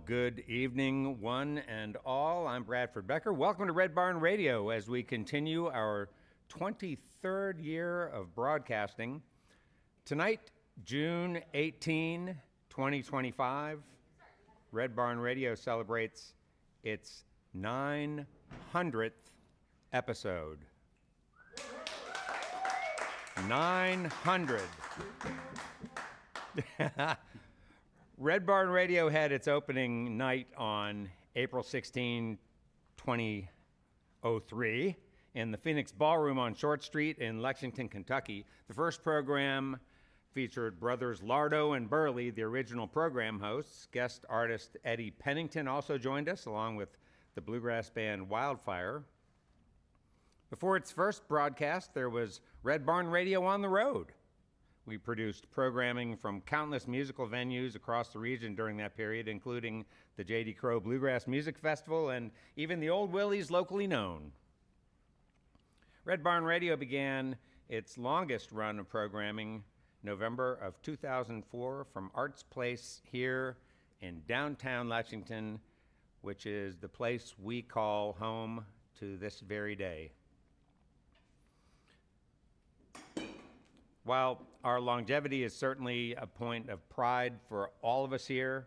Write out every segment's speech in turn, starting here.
good evening, one and all. I'm Bradford Becker. Welcome to Red Barn Radio as we continue our 23rd year of broadcasting. Tonight, June 18, 2025, Red Barn Radio celebrates its 900th episode. 900. Red Barn Radio had its opening night on April 16, 2003 in the Phoenix Ballroom on Short Street in Lexington, Kentucky. The first program featured brothers Lardo and Burley, the original program hosts. Guest artist Eddie Pennington also joined us, along with the bluegrass band Wildfire. Before its first broadcast, there was Red Barn Radio on the road. We produced programming from countless musical venues across the region during that period, including the J.D. Crowe Bluegrass Music Festival and even the Old Willie's locally known. Red Barn Radio began its longest run of programming November of 2004 from Arts Place here in downtown Lexington, which is the place we call home to this very day. While our longevity is certainly a point of pride for all of us here,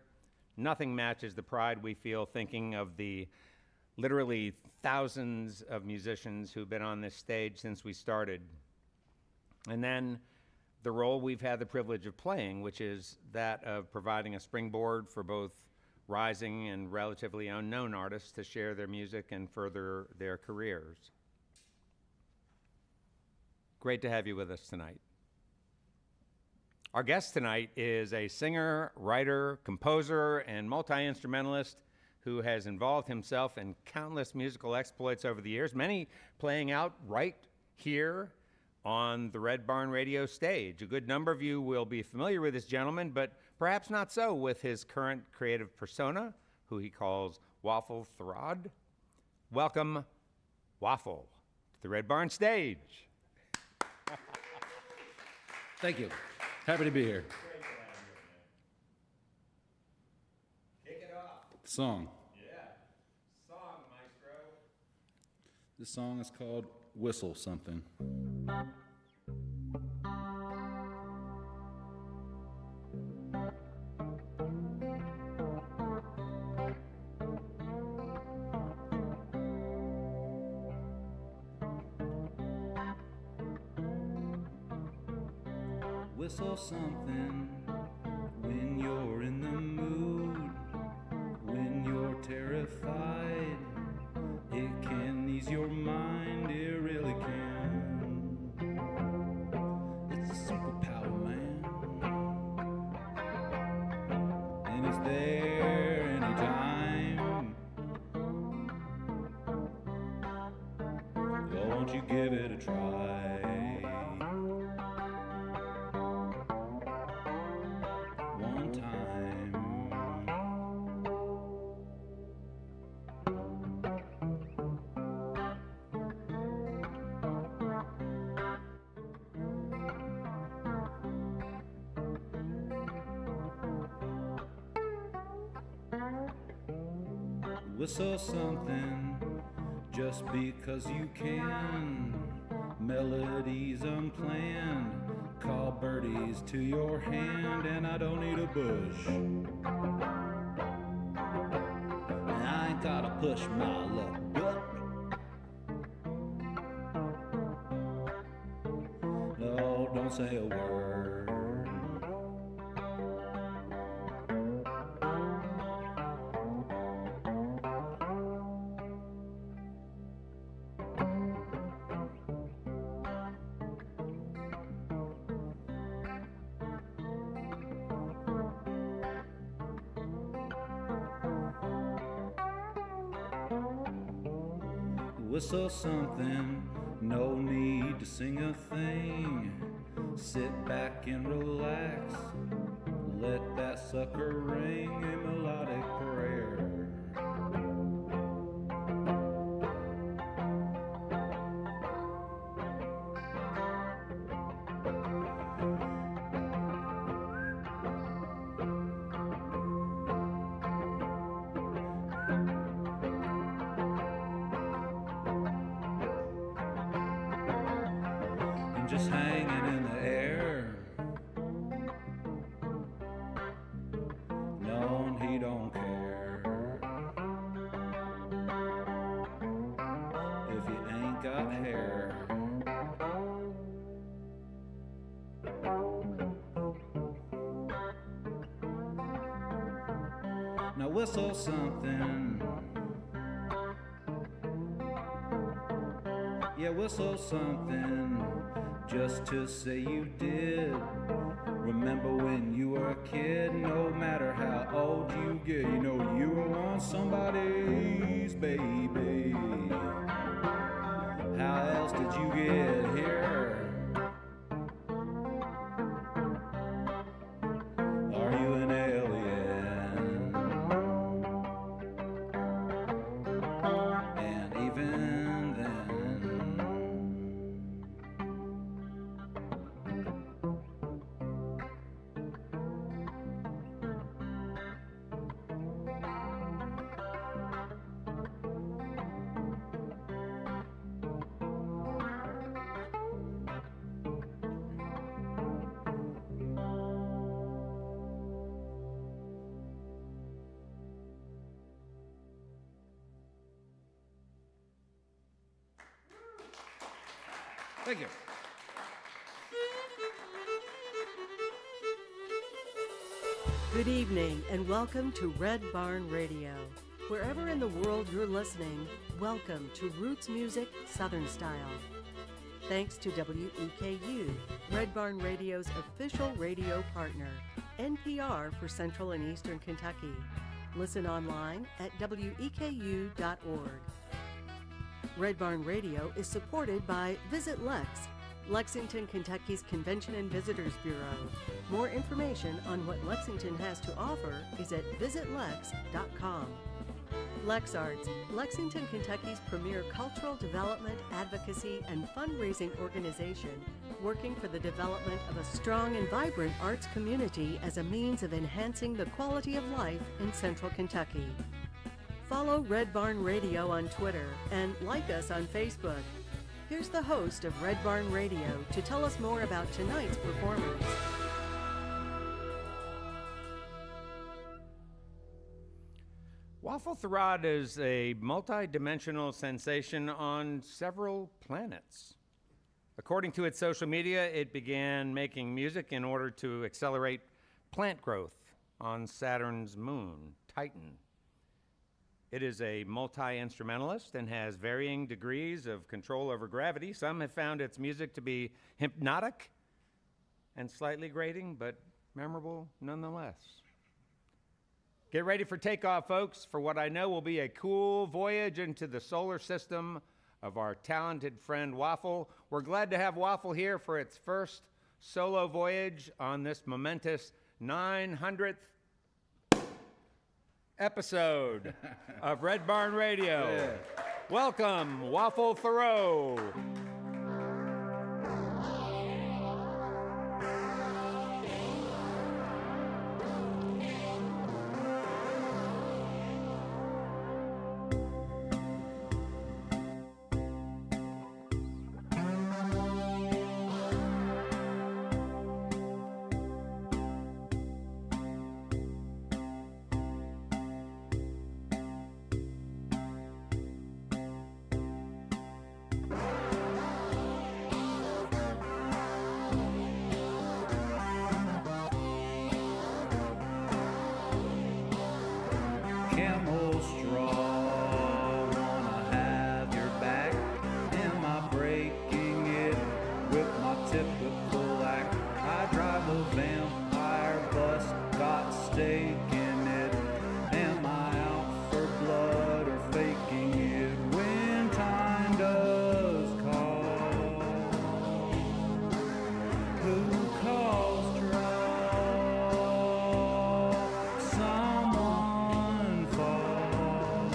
nothing matches the pride we feel thinking of the literally thousands of musicians who've been on this stage since we started. And then the role we've had the privilege of playing, which is that of providing a springboard for both rising and relatively unknown artists to share their music and further their careers. Great to have you with us tonight. Our guest tonight is a singer, writer, composer, and multi-instrumentalist who has involved himself in countless musical exploits over the years, many playing out right here on the Red Barn Radio stage. A good number of you will be familiar with this gentleman, but perhaps not so with his current creative persona, who he calls Waffle Therrod. Welcome, Waffle, to the Red Barn stage. Thank you. Happy to be here. Great to have you, man. Kick it off. Song. Yeah. Song, maestro. This song is called Whistle Something. Whistle something when you're in the mood, when you're terrified. It can ease your mind, it really can. It's a superpower, man, and it's there anytime. Oh, won't you give it a try? Whistle something just because you can. Melodies unplanned, call birdies to your hand, and I don't need a bush. And I ain't gotta push my luck. No, don't say a word. Whistle something, no need to sing a thing. Sit back and relax, let that sucker ring a melodic prayer. just hanging in the air, knowing he don't care if you ain't got hair. Now whistle something. Yeah, whistle something just to say you did. Remember when you were a kid, no matter how old you get, you know you were once somebody's baby. How else did you get here? Are you an alien? And even then, thank you. Good evening and welcome to Red Barn Radio. Wherever in the world you're listening, welcome to Roots Music Southern Style. Thanks to WEKU, Red Barn Radio's official radio partner, NPR for Central and Eastern Kentucky. Listen online at weku.org. Red Barn Radio is supported by Visit Lex, Lexington, Kentucky's Convention and Visitors Bureau. More information on what Lexington has to offer is at visitlex.com. LexArts, Lexington, Kentucky's premier cultural development, advocacy, and fundraising organization, working for the development of a strong and vibrant arts community as a means of enhancing the quality of life in Central Kentucky. Follow Red Barn Radio on Twitter and like us on Facebook. Here's the host of Red Barn Radio to tell us more about tonight's performance. Waffle Therrod is a multi-dimensional sensation on several planets. According to its social media, it began making music in order to accelerate plant growth on Saturn's moon, Titan. It is a multi-instrumentalist and has varying degrees of control over gravity. Some have found its music to be hypnotic and slightly grating, but memorable nonetheless. Get ready for takeoff, folks, for what I know will be a cool voyage into the solar system of our talented friend Waffle. We're glad to have Waffle here for its first solo voyage on this momentous 900th episode of Red Barn Radio. Yeah. Welcome, Waffle Therrod. Camel straw, wanna have your back. Am I breaking it with my typical act? I drive a vampire bus, got stake in it. Am I out for blood or faking it when time does call? Who calls draw? Someone falls.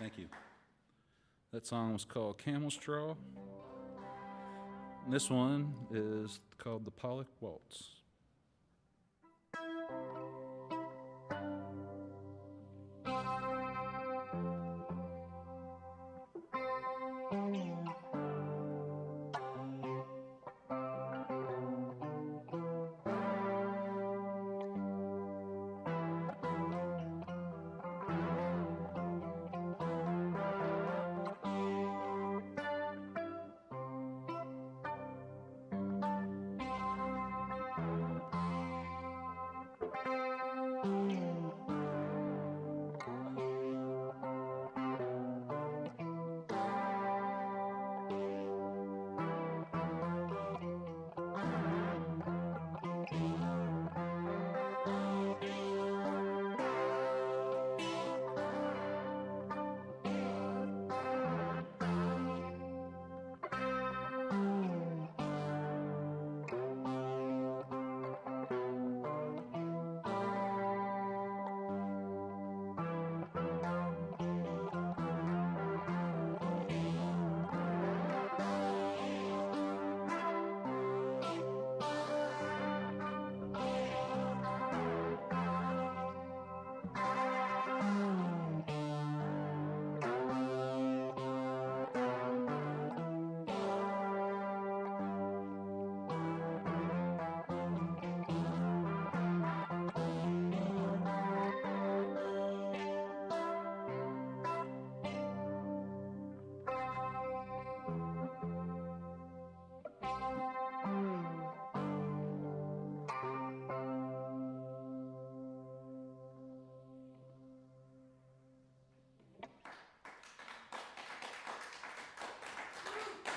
Thank you. That song was called Camel Straw. And this one is called the Pollock Waltz.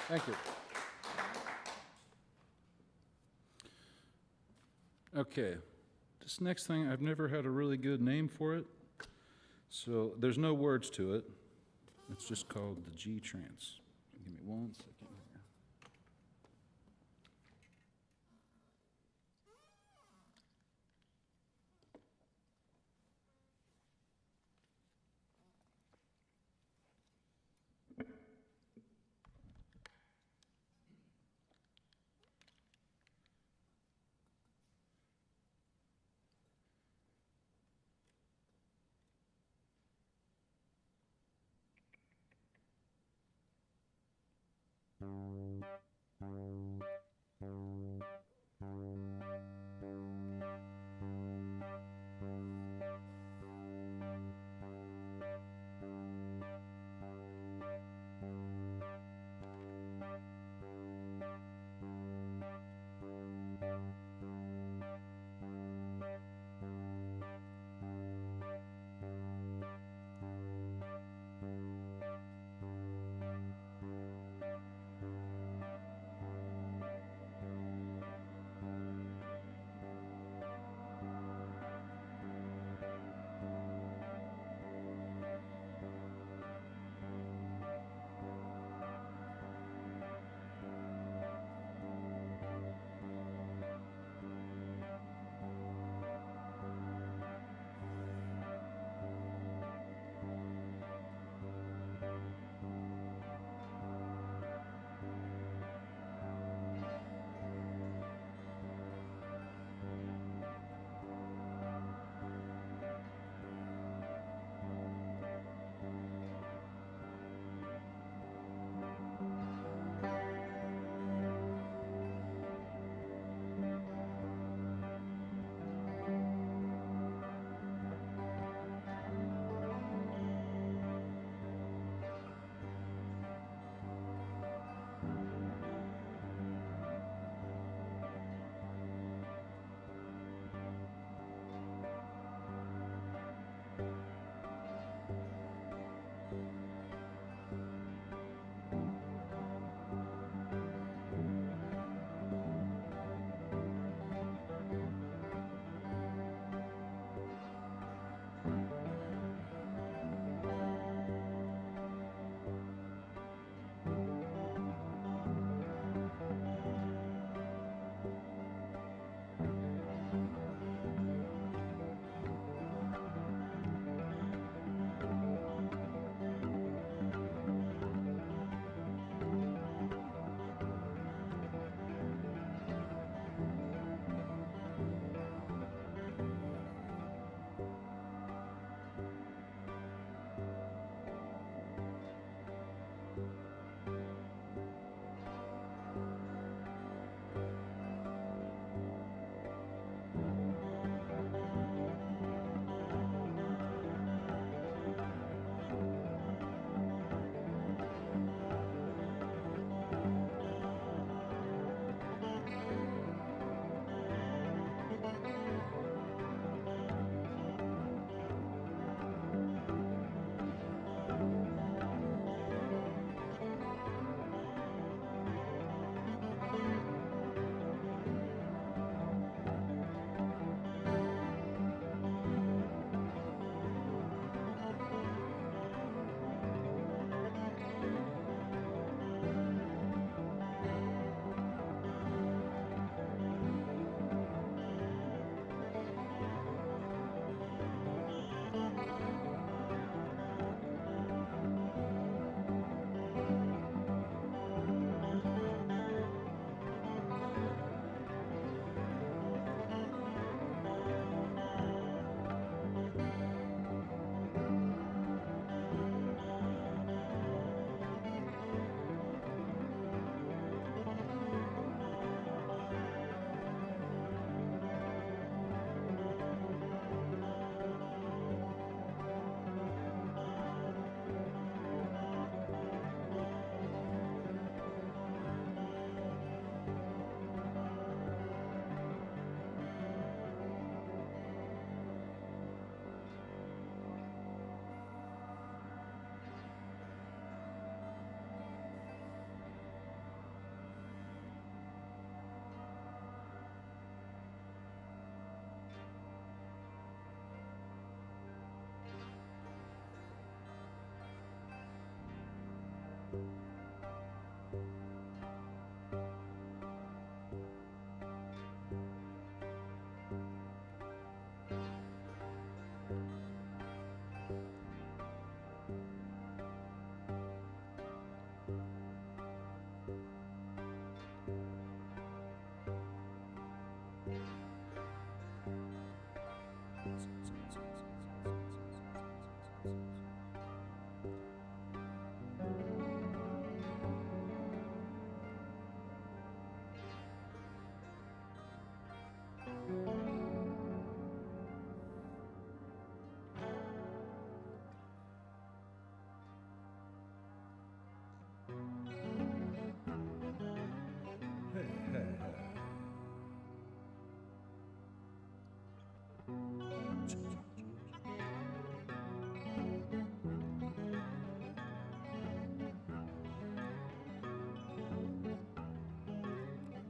Thank you. Okay, this next thing, I've never had a really good name for it, so there's no words to it. It's just called the G Trance. Give me 1 second here.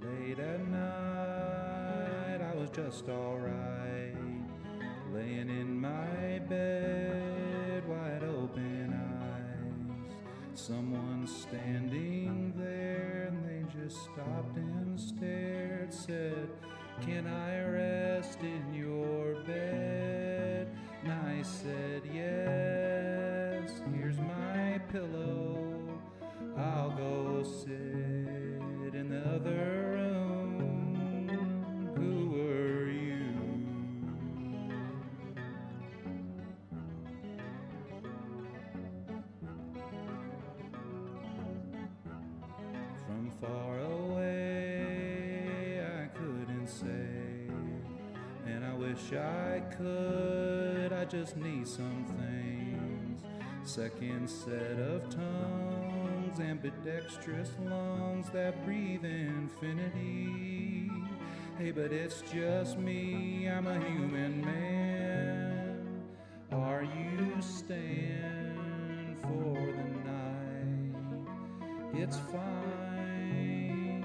Late at night, I was just alright, laying in my bed, wide open eyes. Someone standing there, and they just stopped and stared, said, "Can I rest in your bed?" And I said, "Yes, here's my pillow, I'll go sit in the other room." Who were you? From far away, I couldn't say, and I wish I could. I just need some things. Second set of tongues, ambidextrous lungs that breathe infinity. Hey, but it's just me, I'm a human man. Are you staying for the night? It's fine.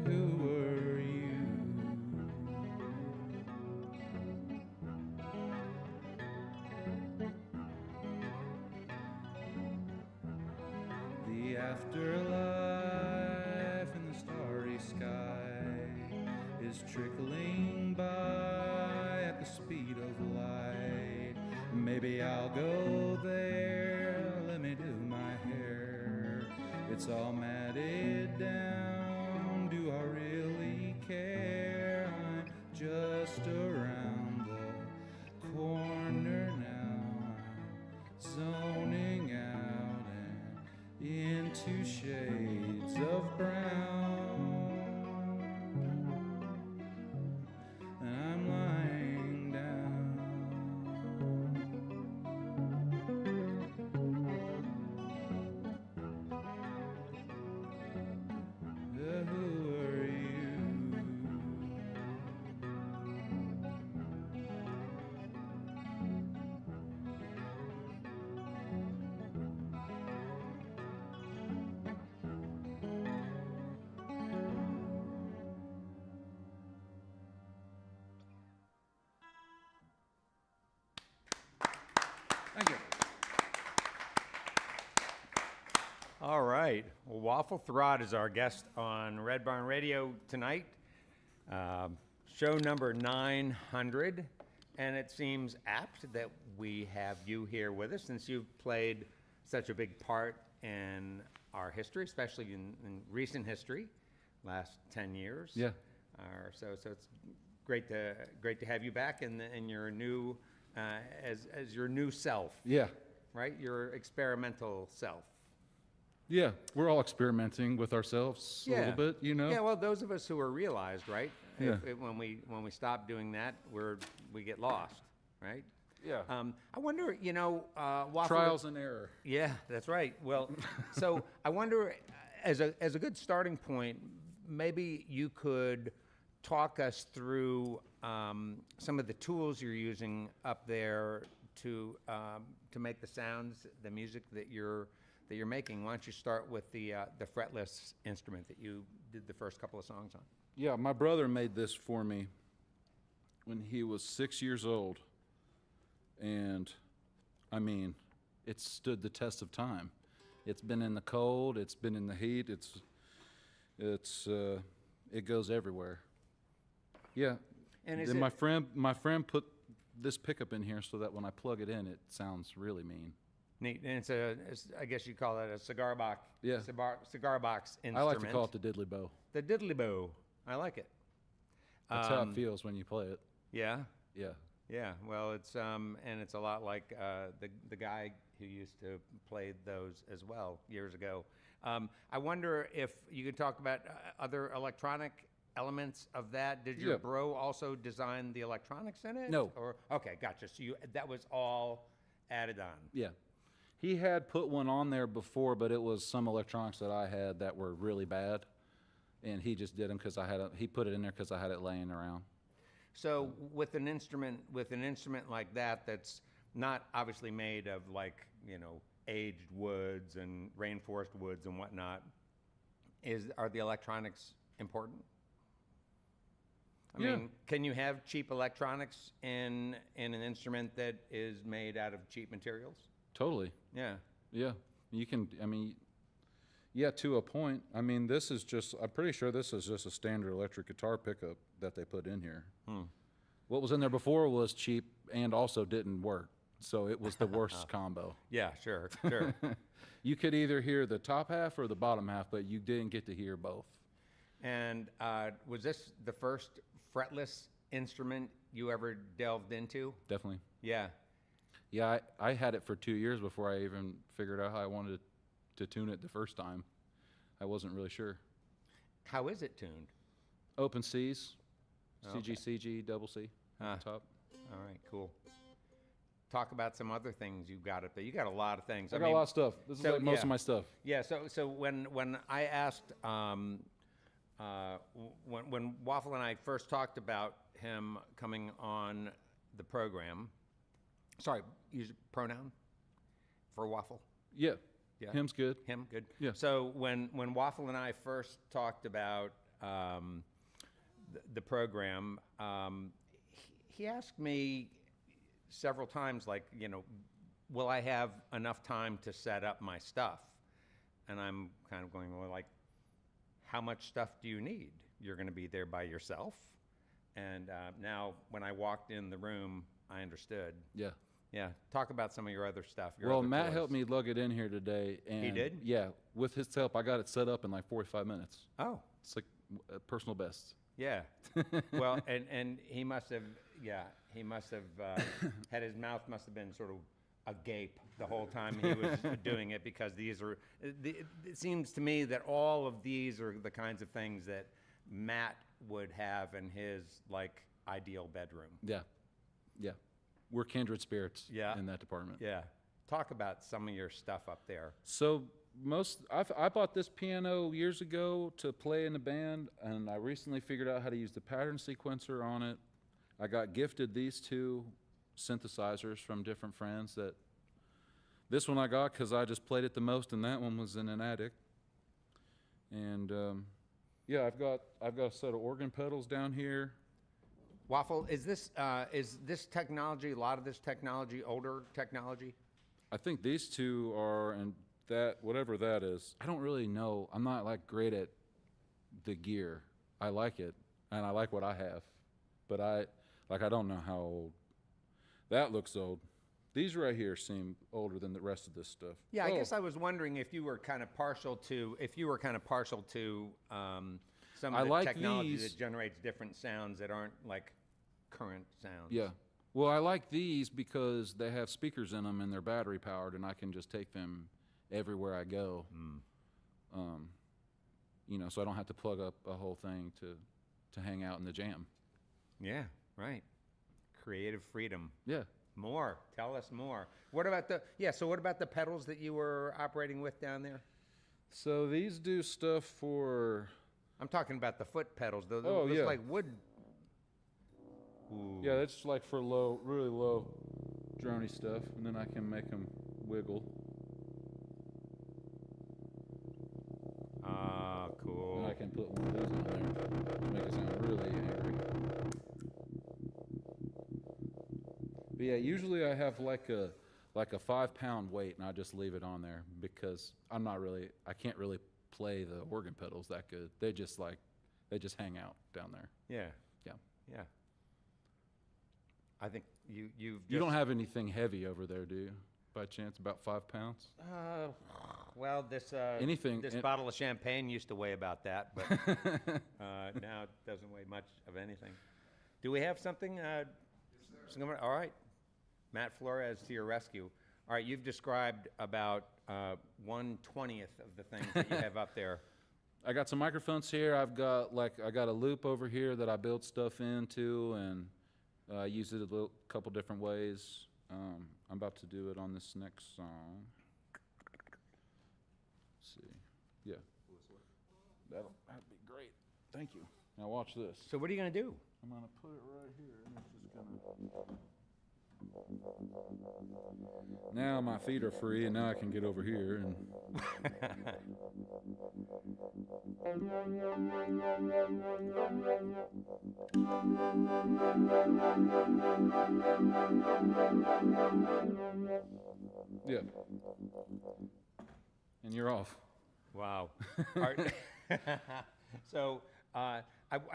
Who were you? The afterlife in the starry sky is trickling by at the speed of light. Maybe I'll go there, let me do my hair. It's all matted down, do I really care? I'm just around the corner now, zoning out and into shades of brown. And I'm lying down. Who are you? Thank you. All right. Well, Waffle Therrod is our guest on Red Barn Radio tonight. Show number 900. And it seems apt that we have you here with us since you've played such a big part in our history, especially in recent history, last 10 years. Yeah. Or so it's great to have you back in your new as your new self, Yeah. right? Your experimental self. Yeah. We're all experimenting with ourselves a little bit, you know? Yeah, well, those of us who are realized, right? Yeah. When we stop doing that, we get lost, right? Yeah. I wonder, Waffle. Trials and error. Yeah, that's right. Well, so I wonder, as a good starting point, maybe you could talk us through some of the tools you're using up there to make the sounds, the music that you're making. Why don't you start with the fretless instrument that you did the first couple of songs on? Yeah, my brother made this for me when he was 6 years old. And, I mean, it stood the test of time. It's been in the cold. It's been in the heat. It goes everywhere. Yeah. And is then it my friend put this pickup in here so that when I plug it in, it sounds really mean. neat? And it's I guess you call it a cigar box. Yeah. Cigar box instrument. I like to call it the diddly bow. the diddly bow. I like it. That's how it feels when you play it. Yeah. Yeah. Yeah, well, it's and it's a lot like the guy who used to play those as well years ago. I wonder if you could talk about other electronic elements of that. Did your Yeah. bro also design the electronics in it? No. Or okay, gotcha. So that was all added on. Yeah. He had put one on there before, but it was some electronics that I had that were really bad, and he just did them because he put it in there because I had it laying around. So with an instrument like that, that's not obviously made of like aged woods and rainforest woods and whatnot, are the electronics important? I mean, can you have cheap electronics in an instrument that is made out of cheap materials? Totally. Yeah. Yeah. You can, I mean, yeah, to a point. I mean, I'm pretty sure this is just a standard electric guitar pickup that they put in here. What was in there before was cheap and also didn't work. So it was the worst combo. Yeah, sure. You could either hear the top half or the bottom half, but you didn't get to hear both. And was this the first fretless instrument you ever delved into? Definitely. Yeah. Yeah, I had it for 2 years before I even figured out how I wanted to tune it the first time. I wasn't really sure. How is it tuned? Open C's, Okay. CG, double C on the top. All right, cool. Talk about some other things you got up there. You got a lot of things. I got a lot of stuff. This is like most yeah. of my stuff. Yeah. So when I asked when Waffle and I first talked about him coming on the program, sorry, use a pronoun for Waffle. Yeah. Yeah. Him's good. Him, good. Yeah. So when Waffle and I first talked about the program, he asked me several times, like, will I have enough time to set up my stuff? And I'm kind of going, well, like, how much stuff do you need? You're going to be there by yourself. And now when I walked in the room, I understood. Yeah. Yeah. Talk about some of your other stuff. Well, Matt helped me lug it in here today. And He did? Yeah. With his help, I got it set up in like 45 minutes. Oh, It's like a personal best. yeah. Well, and he must have, had his mouth must have been sort of agape the whole time he was doing it, because it seems to me that all of these are the kinds of things that Matt would have in his like ideal bedroom. Yeah. Yeah. We're kindred spirits Yeah. in that department. Yeah. Talk about some of your stuff up there. So I bought this piano years ago to play in the band, and I recently figured out how to use the pattern sequencer on it. I got gifted these two synthesizers from different friends. This one I got because I just played it the most, and that one was in an attic. And yeah, I've got a set of organ pedals down here. Waffle, is this technology, a lot of this technology, older technology? I think these two are, and that, whatever that is, I don't really know. I'm not like great at the gear. I like it, and I like what I have, but I don't know how old. That looks old. These right here seem older than the rest of this stuff. Yeah, I guess I was wondering if you were kind of partial to some of the like technology these. that generates different sounds that aren't like current sounds. Yeah. Well, I like these because they have speakers in them and they're battery powered, and I can just take them everywhere I go. So I don't have to plug up a whole thing to hang out in the jam. Yeah, right. Creative freedom. Yeah. More. Tell us more. What about the pedals that you were operating with down there? So these do stuff for. I'm talking about the foot pedals. Those yeah. like wood. Ooh. Yeah, that's like for really low droney stuff, and then I can make them wiggle. Ah, cool. And I can put one of those on there to make it sound really angry. But yeah, usually I have like a like a 5-pound weight, and I just leave it on there because I can't really play the organ pedals that good. They just hang out down there. Yeah. Yeah. Yeah. I think you don't have anything heavy over there, do you? By chance, about 5 pounds? Well, this bottle of champagne used to weigh about that, but now it doesn't weigh much of anything. Do we have something? All right. Matt Flores to your rescue. All right, you've described about 1/20th of the things that you have up there. I got some microphones here. I got a loop over here that I build stuff into and use it a couple different ways. I'm about to do it on this next song. Let's see. Yeah. That'd be great. Thank you. Now watch this. So what are you going to do? I'm going to put it right here, and it's just going to... Now my feet are free, and now I can get over here. And yeah. And you're off. Wow. So I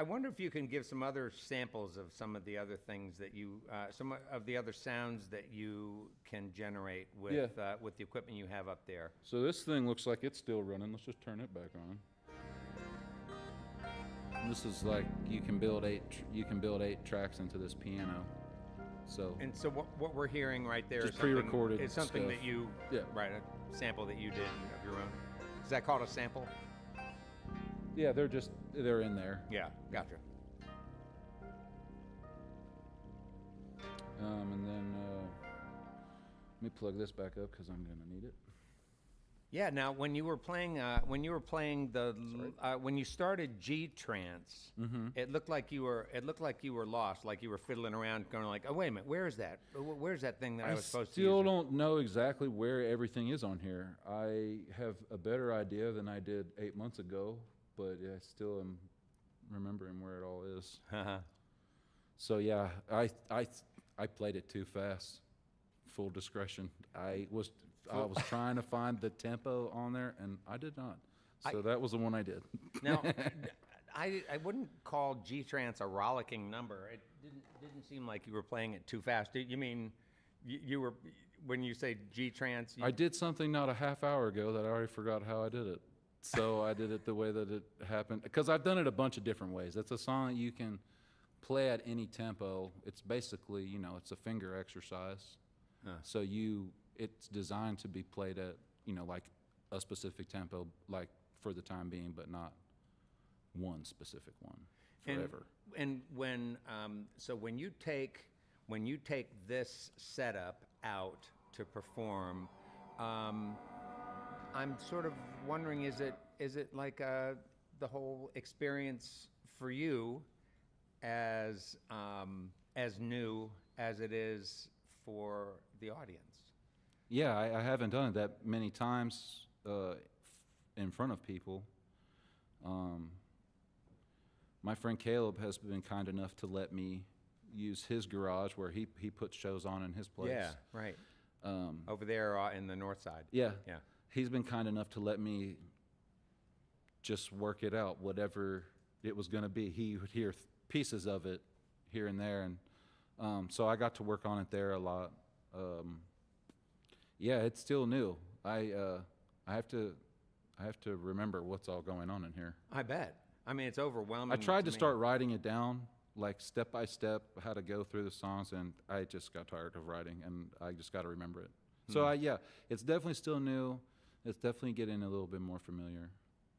wonder if you can give some other samples of some of the other things that some of the other sounds that you can generate with the equipment you have up there. So this thing looks like it's still running. Let's just turn it back on. And this is like you can build eight tracks into this piano. So what we're hearing right there just is pre-recorded. It's something stuff. That you right, a sample that you did of your own. Is that called a sample? Yeah, they're in there. Yeah, gotcha. And then let me plug this back up because I'm gonna need it. Yeah. Now, when you were playing when you started G trance, it looked like you were lost, like you were fiddling around, going like, oh wait a minute, where's that? Where's that thing that I was supposed to use? I still don't know exactly where everything is on here. I have a better idea than I did 8 months ago, but I still am remembering where it all is. So yeah, I played it too fast. Full discretion. I was trying to find the tempo on there, and I did not. So that was the one I did. Now, I wouldn't call G trance a rollicking number. It didn't seem like you were playing it too fast. You mean you were when you say G trance? I did something not a half hour ago that I already forgot how I did it. So I did it the way that it happened, because I've done it a bunch of different ways. It's a song that you can play at any tempo. It's basically, it's a finger exercise. So it's designed to be played at, like a specific tempo, like for the time being, but not one specific one forever. And when you take this setup out to perform, I'm sort of wondering, is it like the whole experience for you as new as it is for the audience? Yeah, I haven't done it that many times in front of people. My friend Caleb has been kind enough to let me use his garage where he puts shows on in his place. Yeah, right. Over there in the north side. Yeah. Yeah. He's been kind enough to let me just work it out, whatever it was going to be. He would hear pieces of it here and there, and so I got to work on it there a lot. Yeah, it's still new. I have to remember what's all going on in here. I bet. I mean, it's overwhelming. I tried to start writing it down, like step by step, how to go through the songs, and I just got tired of writing, and I just got to remember it. So it's definitely still new. It's definitely getting a little bit more familiar.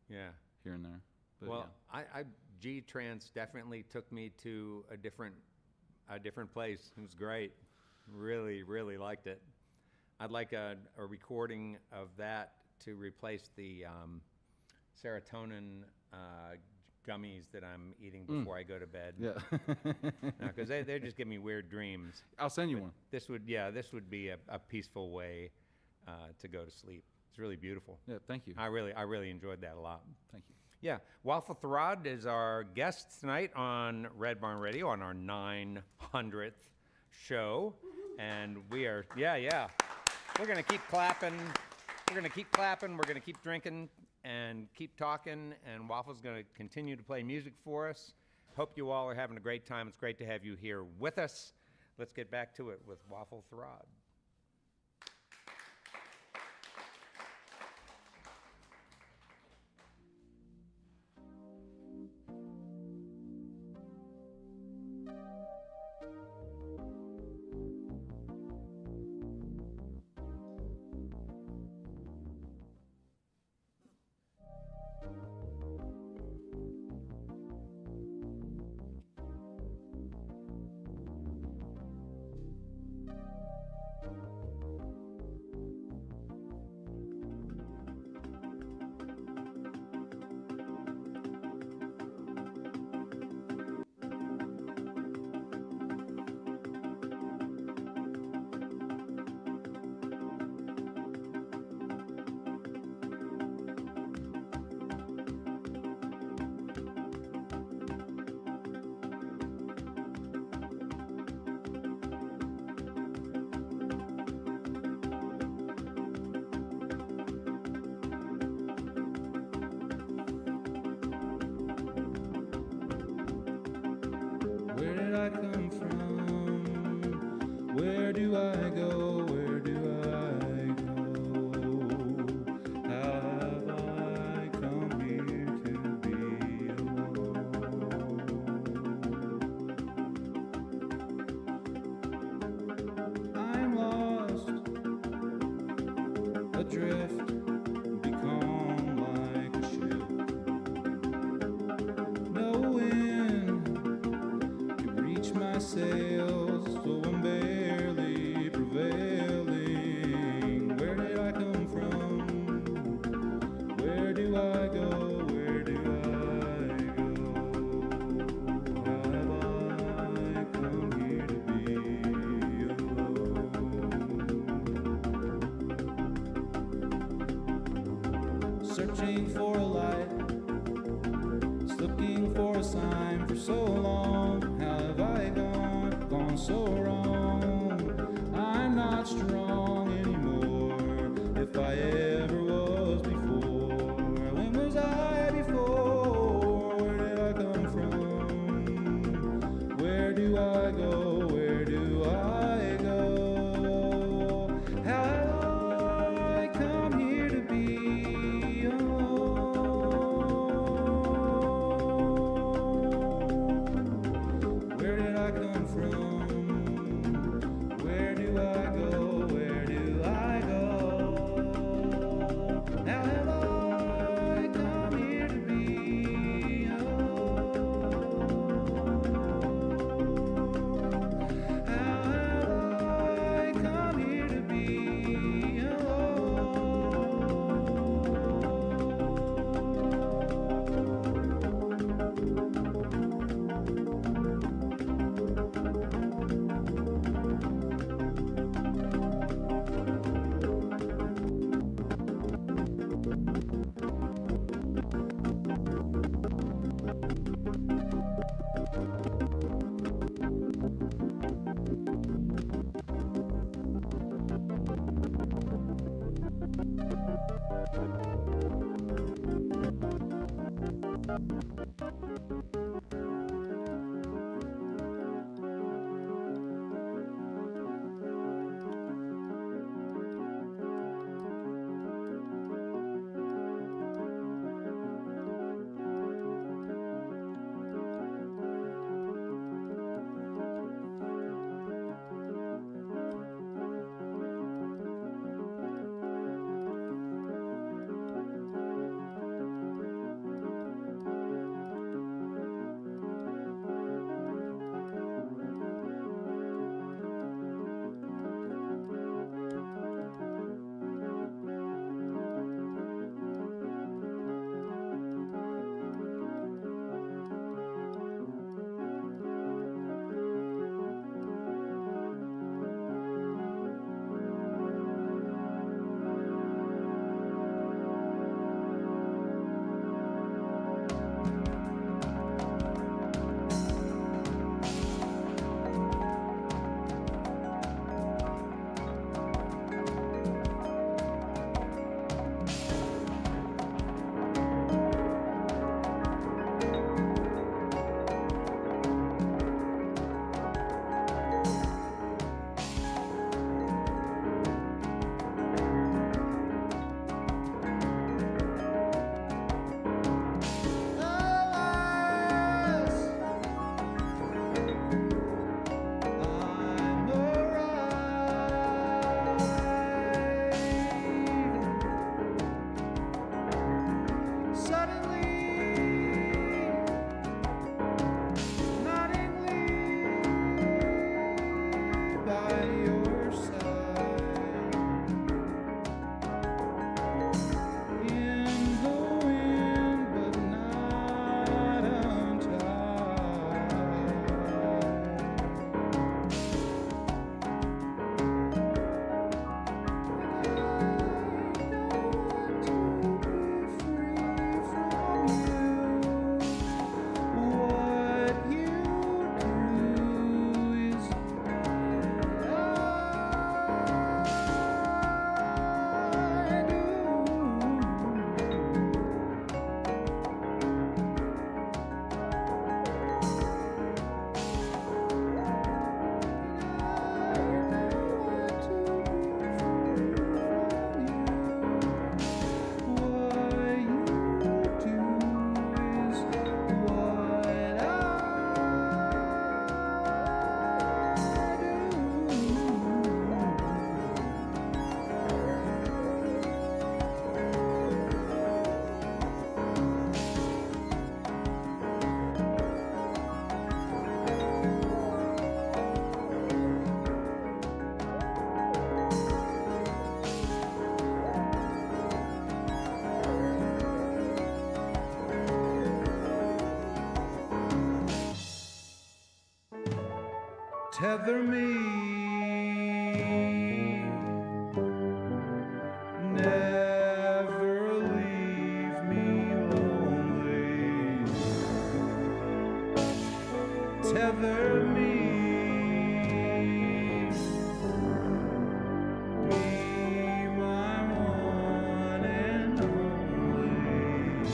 Yeah. Here and there. But well, I G trance definitely took me to a different place. It was great. Really, really liked it. I'd like a recording of that to replace the serotonin gummies that I'm eating before I go to bed. Yeah. Because they just give me weird dreams. I'll send you one. This would be a peaceful way to go to sleep. It's really beautiful. Yeah, thank you. I really enjoyed that a lot. Thank you. Yeah, Waffle Therrod is our guest tonight on Red Barn Radio on our 900th show, and we are We're going to keep clapping. We're going to keep clapping. We're going to keep drinking and keep talking. And Waffle's going to continue to play music for us. Hope you all are having a great time. It's great to have you here with us. Let's get back to it with Waffle Therrod. Where did I come from? Where do I go? Where do I go? How have I come here to be alone? I'm lost, adrift, become like a ship. No wind reach my sails, so I'm barely prevailing. Where did I come from? Where do I go? Where do I go? How have I come here to be alone? Searching for a light, looking for a sign for so long. How have I gone so wrong? I'm not strong anymore, if I ever was before. When was I before? Where did I come from? Where do I go? Where do I go? How have I come here to be alone? Where did I come from? Tether me, never leave me lonely. Tether me, be my one and only.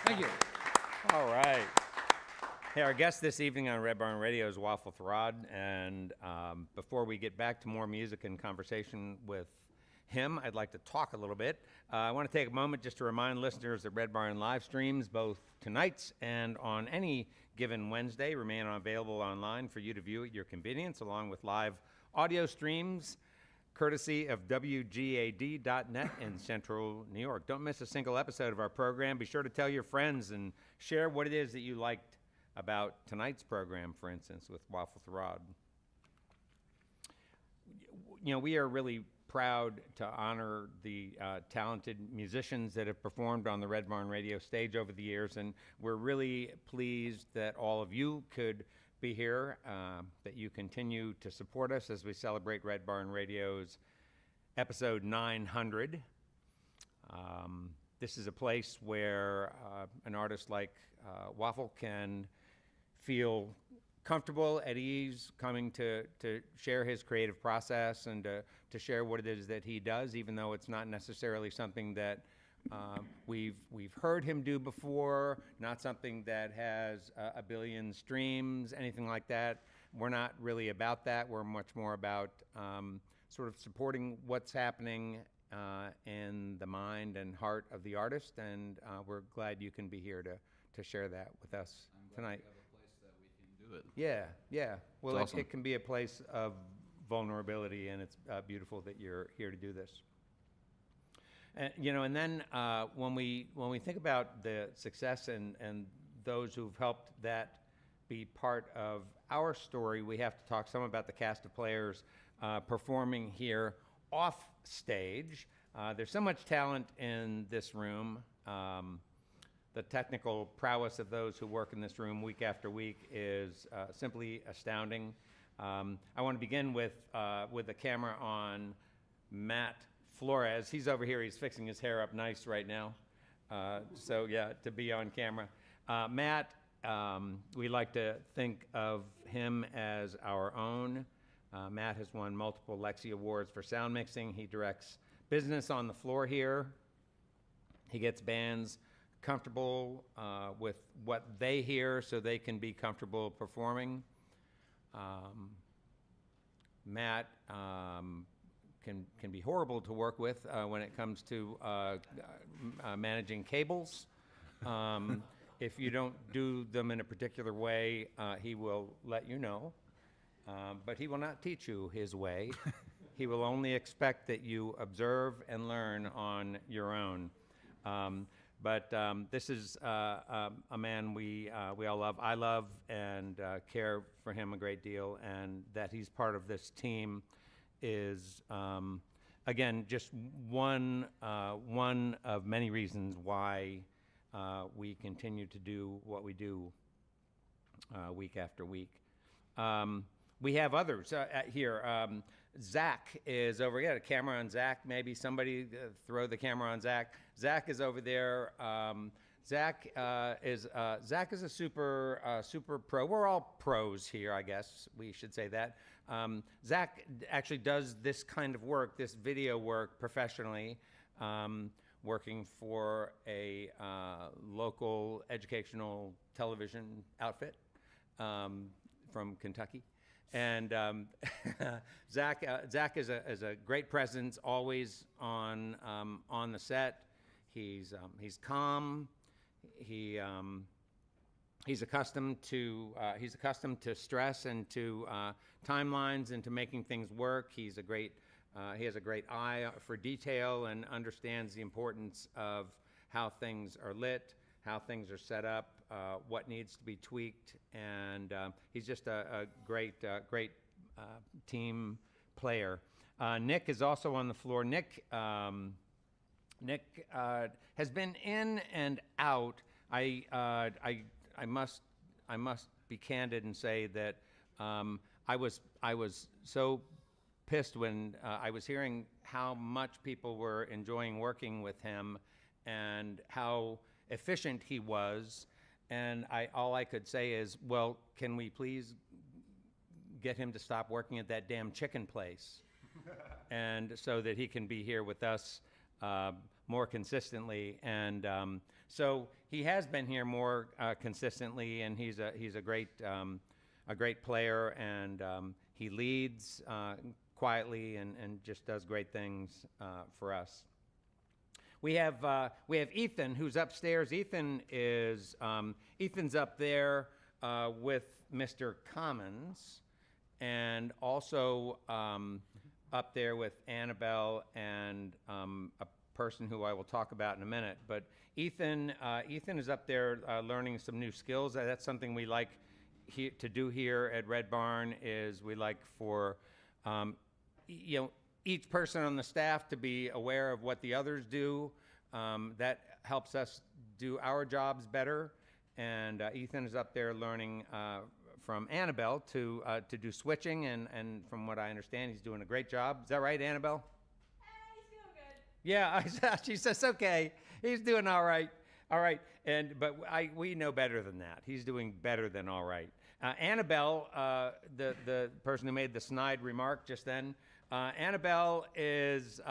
Thank you. All right. Hey, our guest this evening on Red Barn Radio is Waffle Therrod, and before we get back to more music and conversation with him, I'd like to talk a little bit. I want to take a moment just to remind listeners that Red Barn live streams, both tonight's and on any given Wednesday, remain available online for you to view at your convenience, along with live audio streams courtesy of WGAD.net in Central New York. Don't miss a single episode of our program. Be sure to tell your friends and share what it is that you liked about tonight's program, for instance, with Waffle Therrod. You know, we are really proud to honor the talented musicians that have performed on the Red Barn Radio stage over the years, and we're really pleased that all of you could be here, that you continue to support us as we celebrate Red Barn Radio's episode 900. This is a place where an artist like Waffle can feel comfortable, at ease, coming to share his creative process and to share what it is that he does, even though it's not necessarily something that we've heard him do before, not something that has a billion streams, anything like that. We're not really about that. We're much more about sort of supporting what's happening in the mind and heart of the artist, and we're glad you can be here to share that with us tonight. Yeah. Well, Awesome. it can be a place of vulnerability, and it's beautiful that you're here to do this. And then when we think about the success and those who've helped that be part of our story, we have to talk some about the cast of players performing here off stage. There's so much talent in this room. The technical prowess of those who work in this room week after week is simply astounding. I want to begin with the camera on Matt Flores. He's over here. He's fixing his hair up nice right now. So yeah, to be on camera. Matt, we like to think of him as our own. Matt has won multiple Lexi Awards for sound mixing. He directs business on the floor here. He gets bands comfortable with what they hear so they can be comfortable performing. Matt can be horrible to work with when it comes to managing cables. If you don't do them in a particular way, he will let you know. But he will not teach you his way. He will only expect that you observe and learn on your own. But this is a man we all love. I love and care for him a great deal, and that he's part of this team is, again, just one of many reasons why we continue to do what we do week after week. We have others here. Zach is over here. A camera on Zach. Maybe somebody throw the camera on Zach. Zach is over there. Zach is a super pro. We're all pros here, I guess we should say that. Zach actually does this kind of work, this video work, professionally, working for a local educational television outfit from Kentucky. And Zach is a great presence, always on the set. He's calm. He's accustomed to stress and to timelines and to making things work. He has a great eye for detail and understands the importance of how things are lit, how things are set up, what needs to be tweaked, and he's just a great team player. Nick is also on the floor. Nick has been in and out. I must be candid and say that I was so pissed when I was hearing how much people were enjoying working with him and how efficient he was, and all I could say is, well, can we please get him to stop working at that damn chicken place, and so that he can be here with us more consistently. And so he has been here more consistently, and he's a great player, and he leads quietly and just does great things for us. We have Ethan, who's upstairs. Ethan's up there with Mr. Commons, and also up there with Annabelle and a person who I will talk about in a minute. But Ethan is up there learning some new skills. That's something we like to do here at Red Barn. Is we like for each person on the staff to be aware of what the others do. That helps us do our jobs better. And Ethan is up there learning from Annabelle to do switching, and from what I understand, he's doing a great job. Is that right, Annabelle? He's doing good. Yeah, she says, okay, he's doing all right. All right, but we know better than that. He's doing better than all right. Annabelle, the person who made the snide remark just then, Annabelle is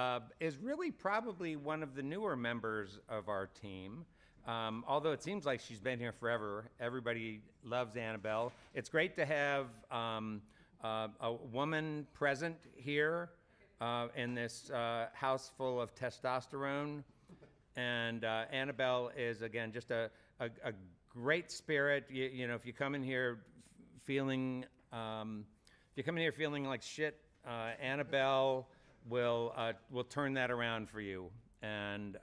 really probably one of the newer members of our team. Although it seems like she's been here forever. Everybody loves Annabelle. It's great to have a woman present here in this house full of testosterone. And Annabelle is, again, just a great spirit. You know, if you come in here feeling like shit, Annabelle will turn that around for you. And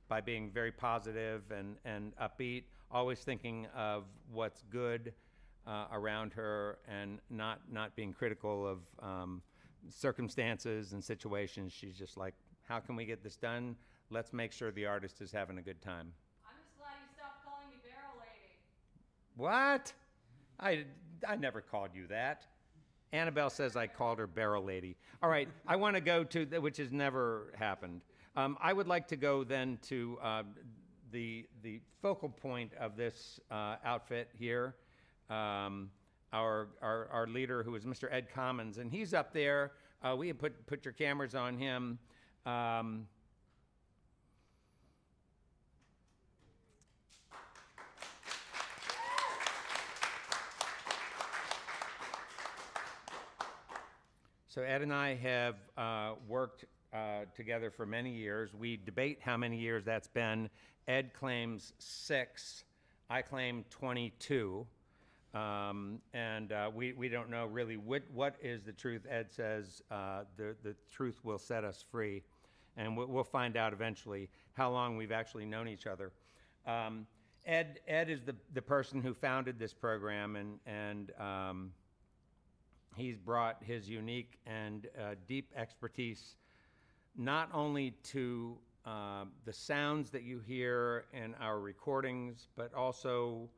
by being very positive and upbeat, always thinking of what's good around her, and not being critical of circumstances and situations. She's just like, how can we get this done? Let's make sure the artist is having a good time. I'm just glad you stopped calling me Barrel Lady. What? I never called you that. Annabelle says I called her Barrel Lady. All right, I want to go to, which has never happened. I would like to go then to the focal point of this outfit here, our leader, who is Mr. Ed Commons, and he's up there. We have put your cameras on him. So Ed and I have worked together for many years. We debate how many years that's been. Ed claims 6. I claim 22. And we don't know really what is the truth. Ed says the truth will set us free. And we'll find out eventually how long we've actually known each other. Ed is the person who founded this program, and he's brought his unique and deep expertise not only to the sounds that you hear in our recordings, but also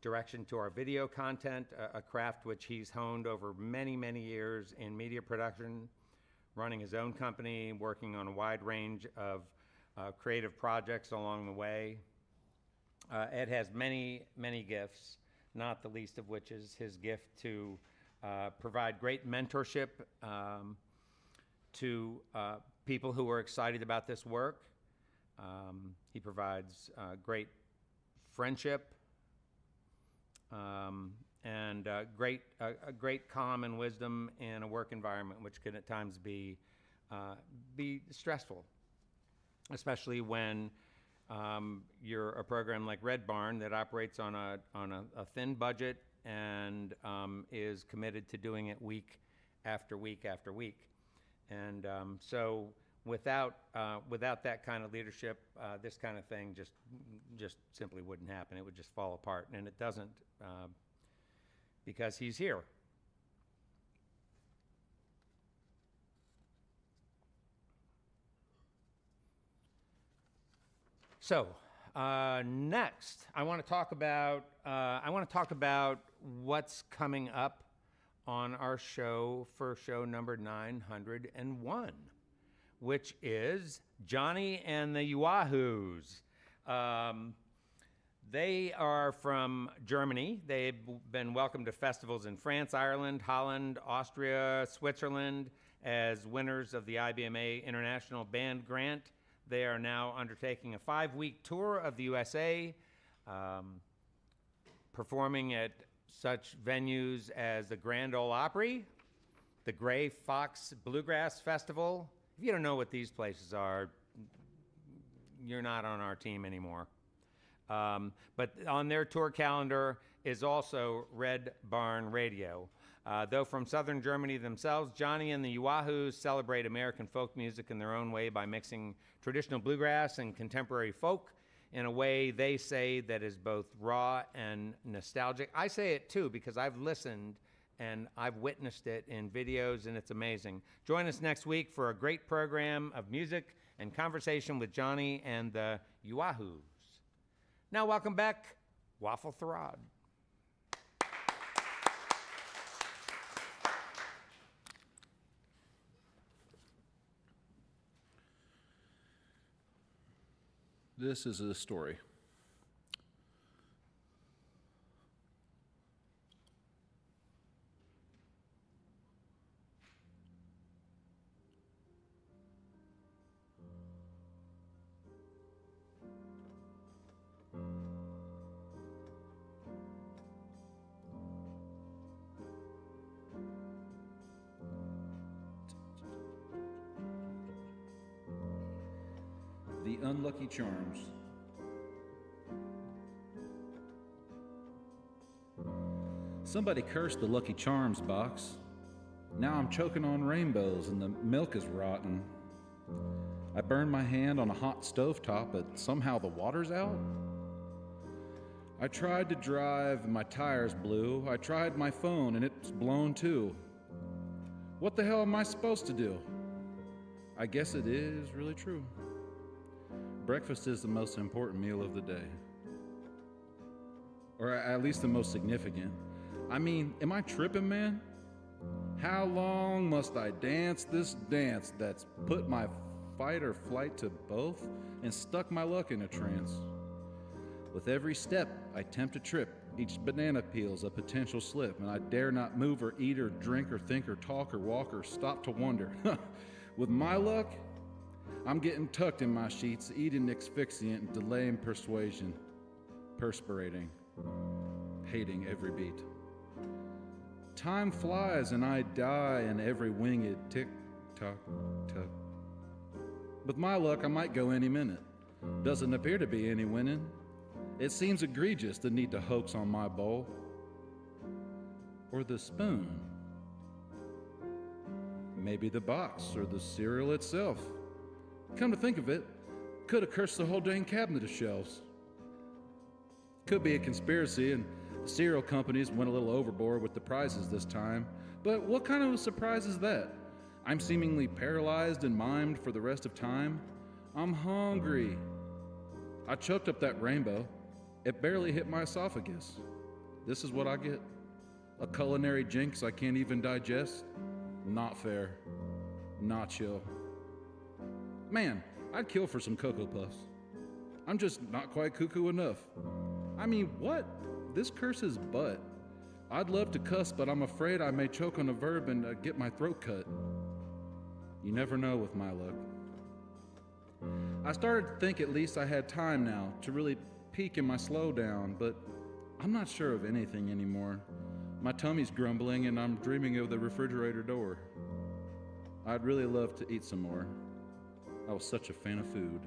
direction to our video content, a craft which he's honed over many, many years in media production, running his own company, working on a wide range of creative projects along the way. Ed has many, many gifts, not the least of which is his gift to provide great mentorship to people who are excited about this work. He provides great friendship and great calm and wisdom in a work environment, which can at times be stressful, especially when you're a program like Red Barn that operates on a thin budget and is committed to doing it week after week after week. And so without that kind of leadership, this kind of thing just simply wouldn't happen. It would just fall apart, and it doesn't because he's here. So next, I want to talk about what's coming up on our show for show number 901, which is Johnny and the Yahoos. They are from Germany. They've been welcomed to festivals in France, Ireland, Holland, Austria, Switzerland as winners of the IBMA International Band Grant. They are now undertaking a 5-week tour of the USA, performing at such venues as the Grand Ole Opry, the Gray Fox Bluegrass Festival. If you don't know what these places are, you're not on our team anymore. But on their tour calendar is also Red Barn Radio. Though from southern Germany themselves, Johnny and the Uahoos celebrate American folk music in their own way by mixing traditional bluegrass and contemporary folk in a way they say that is both raw and nostalgic. I say it too because I've listened and I've witnessed it in videos, and it's amazing. Join us next week for a great program of music and conversation with Johnny and the Uahoos. Now, welcome back, Waffle Therrod. This is a story. The Unlucky Charms. Somebody cursed the Lucky Charms box. Now I'm choking on rainbows and the milk is rotten. I burned my hand on a hot stovetop, but somehow the water's out. I tried to drive and my tires blew. I tried my phone and it's blown too. What the hell am I supposed to do? I guess it is really true. Breakfast is the most important meal of the day. Or at least the most significant. I mean, am I tripping, man? How long must I dance this dance that's put my fight or flight to both and stuck my luck in a trance? With every step, I tempt a trip. Each banana peel's a potential slip, and I dare not move or eat or drink or think or talk or walk or stop to wonder. With my luck, I'm getting tucked in my sheets, eating asphyxiant and delaying persuasion, perspirating, hating every beat. Time flies and I die in every winged tick-tock, tuck. With my luck, I might go any minute. Doesn't appear to be any winning. It seems egregious the need to hoax on my bowl. Or the spoon. Maybe the box or the cereal itself. Come to think of it, could have cursed the whole dang cabinet of shelves. Could be a conspiracy and the cereal companies went a little overboard with the prizes this time. But what kind of a surprise is that? I'm seemingly paralyzed and mimed for the rest of time. I'm hungry. I choked up that rainbow. It barely hit my esophagus. This is what I get. A culinary jinx I can't even digest. Not fair. Not chill. Man, I'd kill for some Cocoa Puffs. I'm just not quite cuckoo enough. I mean, what? This curse's butt. I'd love to cuss, but I'm afraid I may choke on a verb and get my throat cut. You never know with my luck. I started to think at least I had time now to really peak in my slowdown, but I'm not sure of anything anymore. My tummy's grumbling and I'm dreaming of the refrigerator door. I'd really love to eat some more. I was such a fan of food.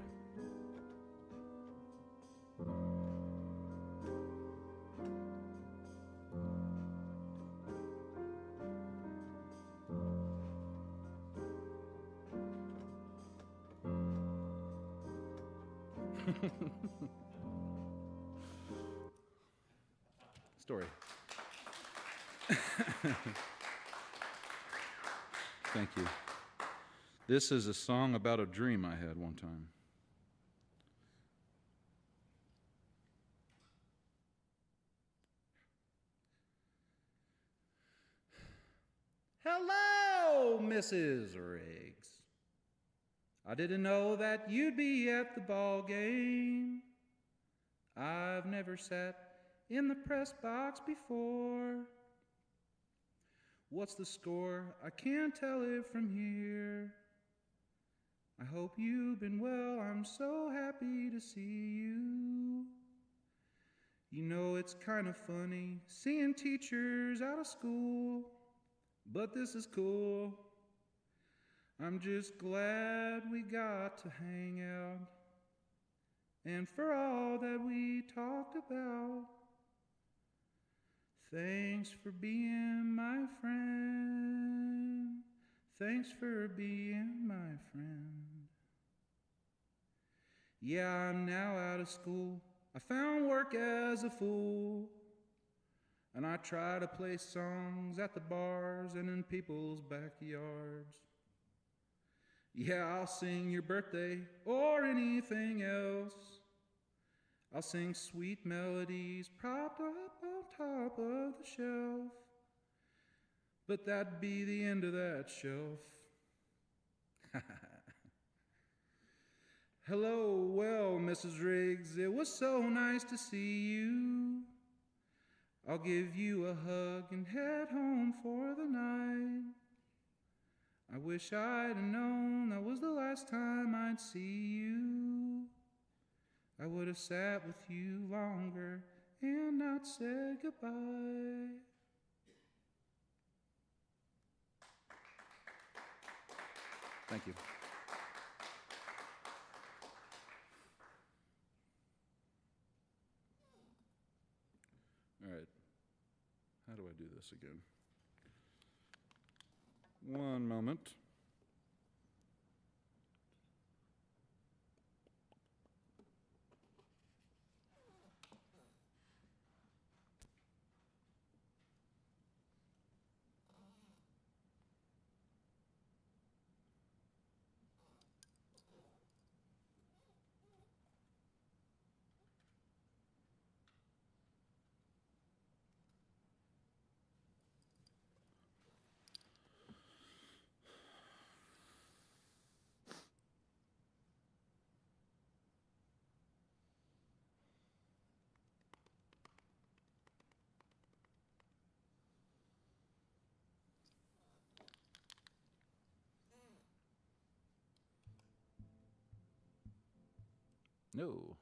Story. Thank you. This is a song about a dream I had one time. Hello, Mrs. Riggs. I didn't know that you'd be at the ball game. I've never sat in the press box before. What's the score? I can't tell it from here. I hope you've been well. I'm so happy to see you. You know, it's kind of funny seeing teachers out of school, but this is cool. I'm just glad we got to hang out, and for all that we talked about. Thanks for being my friend. Thanks for being my friend. Yeah, I'm now out of school. I found work as a fool, and I try to play songs at the bars and in people's backyards. Yeah, I'll sing your birthday or anything else. I'll sing sweet melodies propped up on top of the shelf. But that'd be the end of that shelf. Hello, well, Mrs. Riggs, it was so nice to see you. I'll give you a hug and head home for the night. I wish I'd have known that was the last time I'd see you. I would have sat with you longer and not said goodbye. Thank you. All right. How do I do this again? One moment. No.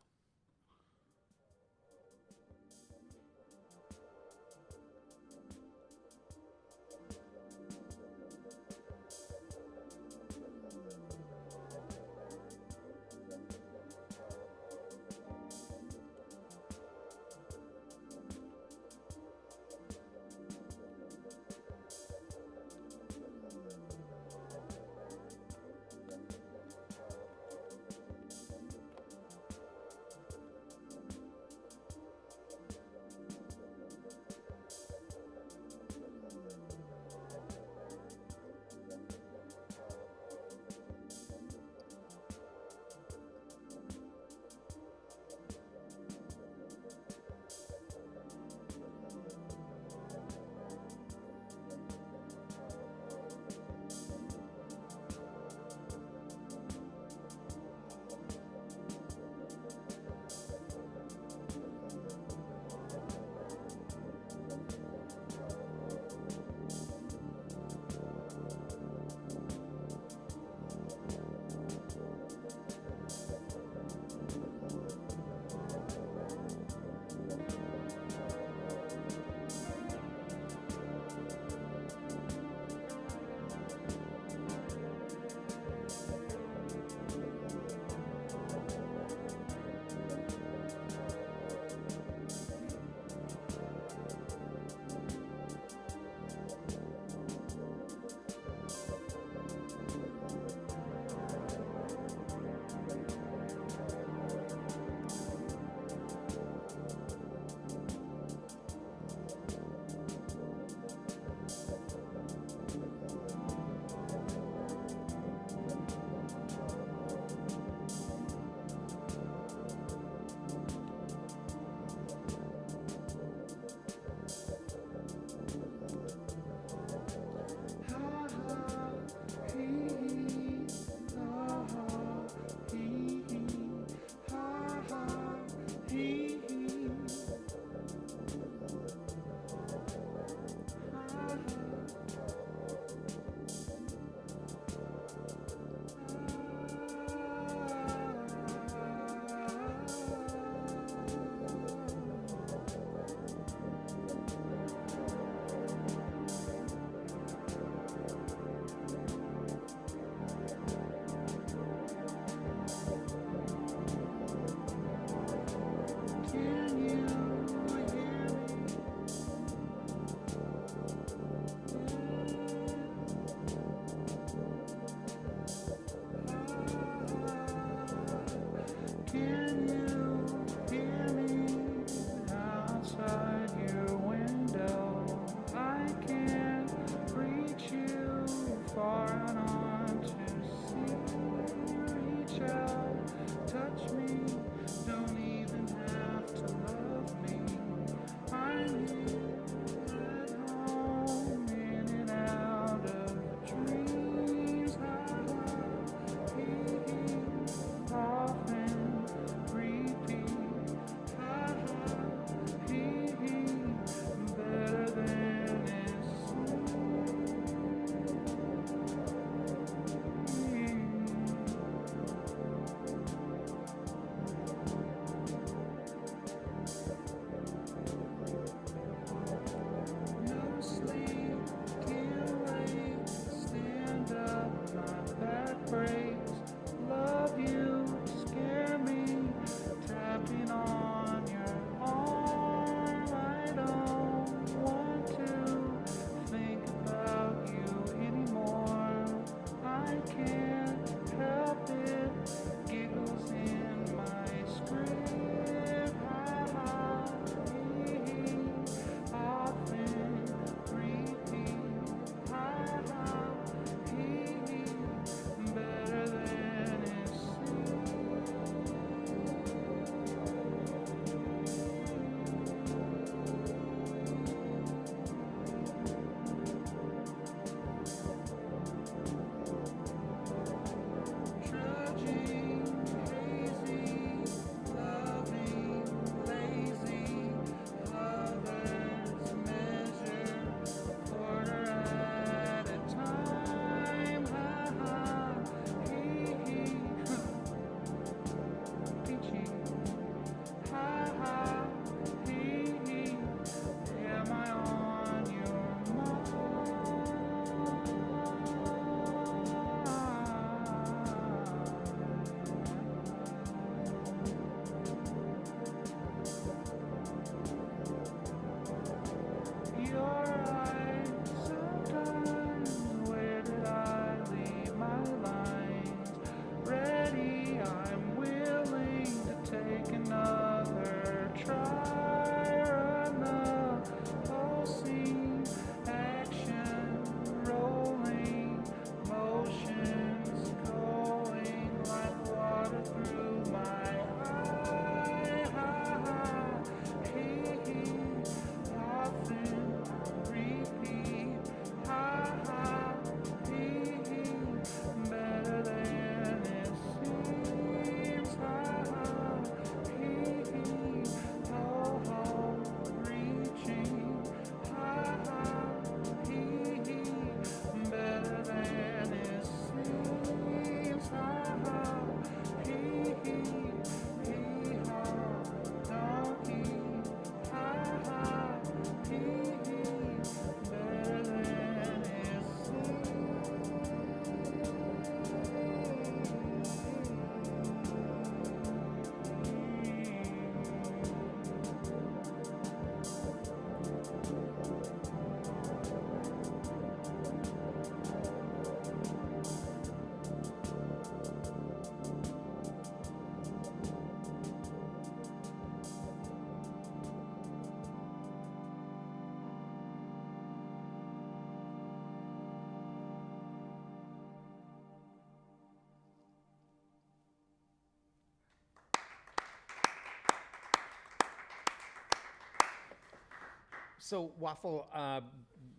So, Waffle,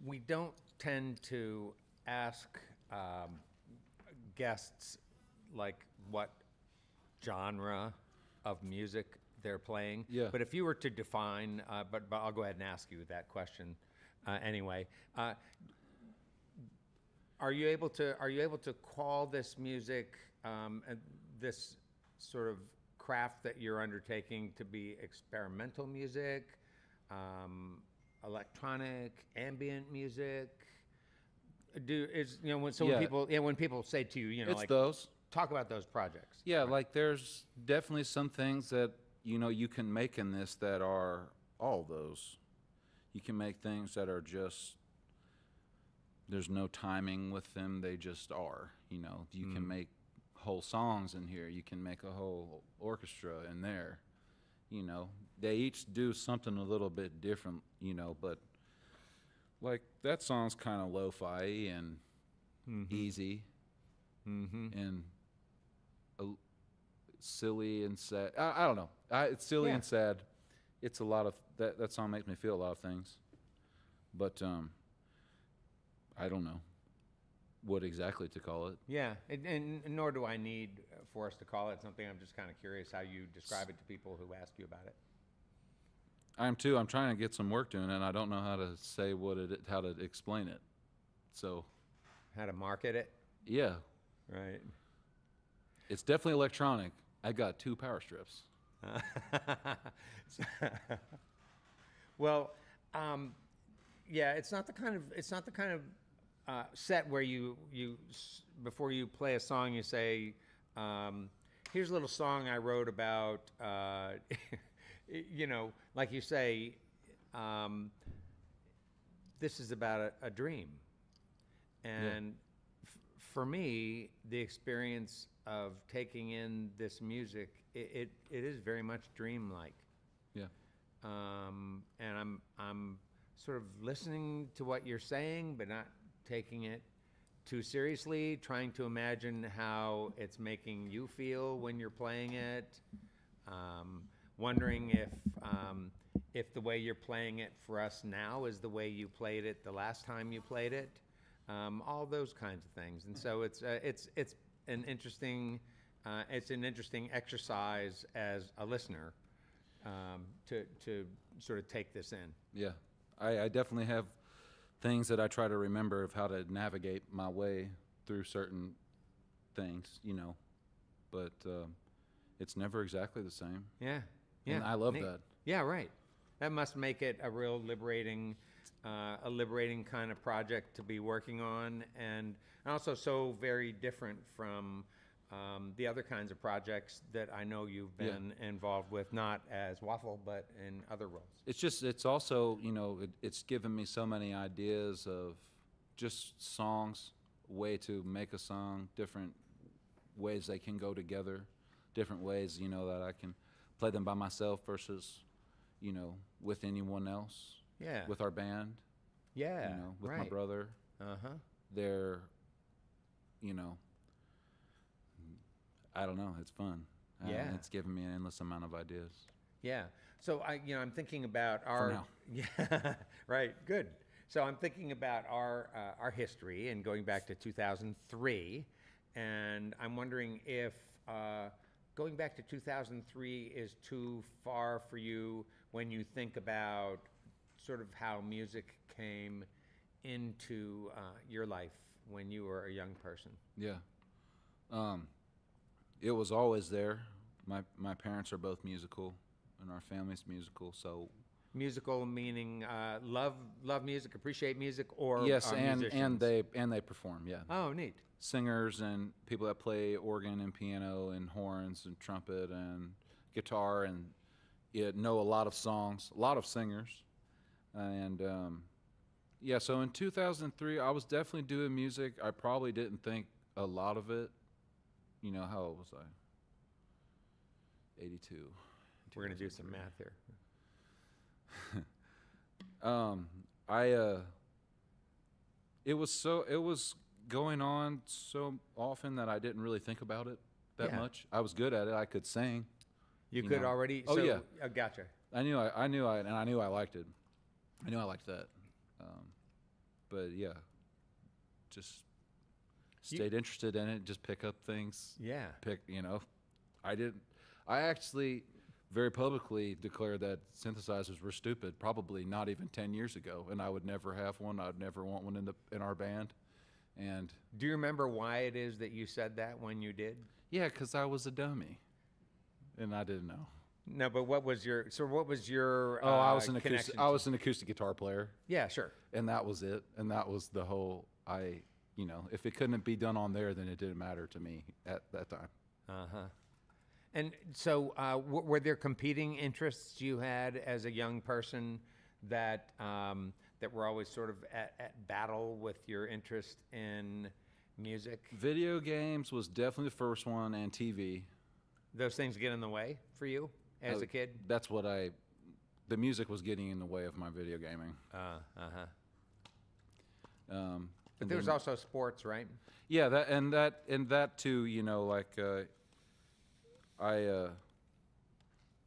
we don't tend to ask guests like what genre of music they're playing. Yeah. But if you were to define, but I'll go ahead and ask you that question anyway. Are you able to call this music, this sort of craft that you're undertaking, to be experimental music, electronic, ambient music? When people say to you, It's like, those. talk about those projects. Yeah, like there's definitely some things that, you can make in this that are all those. You can make things that are just, there's no timing with them, they just are. You can make whole songs in here, you can make a whole orchestra in there. They each do something a little bit different, but like that song's kind of lo-fi and easy and silly and sad. I don't know. It's silly and sad. It's a lot of that song makes me feel a lot of things, but I don't know what exactly to call it. Yeah, and nor do I need for us to call it something. I'm just kind of curious how you describe it to people who ask you about it. I am too. I'm trying to get some work doing, and I don't know how to say how to explain it. So, How to market it? yeah, Right. it's definitely electronic. I got 2 power strips. Well, yeah, it's not the kind of set where you before you play a song you say, here's a little song I wrote about, like you say, this is about a dream. And for me, the experience of taking in this music, it is very much dreamlike. Yeah. And I'm sort of listening to what you're saying, but not taking it too seriously, trying to imagine how it's making you feel when you're playing it, wondering if the way you're playing it for us now is the way you played it the last time you played it, all those kinds of things. And so it's an interesting exercise as a listener, to sort of take this in. Yeah, I definitely have things that I try to remember of how to navigate my way through certain things, but it's never exactly the same. Yeah, And I love neat. that. Yeah, right. That must make it a real liberating kind of project to be working on, and also so very different from the other kinds of projects that I know you've been involved with, not as Waffle, but in other roles. It's also, it's given me so many ideas of just songs, way to make a song, different ways they can go together, different ways, that I can play them by myself versus, with anyone else. Yeah. With our band. Yeah. With right. my brother. Uh-huh. They're, I don't know. It's fun. Yeah. It's given me an endless amount of ideas. Yeah. So I'm thinking about For now. Yeah. Right. Good. So I'm thinking about our history and going back to 2003, and I'm wondering if going back to 2003 is too far for you when you think about sort of how music came into your life when you were a young person. Yeah. It was always there. My parents are both musical, and our family's musical. So musical meaning love music, appreciate music, or yes, are and musicians? they perform. Yeah. Oh, neat. Singers and people that play organ and piano and horns and trumpet and guitar and know a lot of songs, a lot of singers, and yeah. So in 2003, I was definitely doing music. I probably didn't think a lot of it. How old was I? 82. We're gonna do some math here. It was going on so often that I didn't really think about it that much. I was good at it. I could sing. You could already. Oh, so, yeah. Gotcha. I knew I liked it. I knew I liked that. But yeah, just stayed interested in it. Just pick up things. Yeah. I actually very publicly declared that synthesizers were stupid, probably not even 10 years ago, and I would never have one. I'd never want one in our band. And Do you remember why it is that you said that when you did? yeah, because I was a dummy, and I didn't know. No, but what was your I was an connection I was an acoustic guitar player, Yeah, sure. and that was it. And that was the whole. If it couldn't be done on there, then it didn't matter to me at that time. Uh-huh. And so were there competing interests you had as a young person that were always sort of at battle with your interest in music? Video games was definitely the first one, and TV. Those things get in the way for you as a kid? That's what the music was getting in the way of my video gaming. Uh-huh. Um, But and there was then- also sports, right? Yeah, that too. I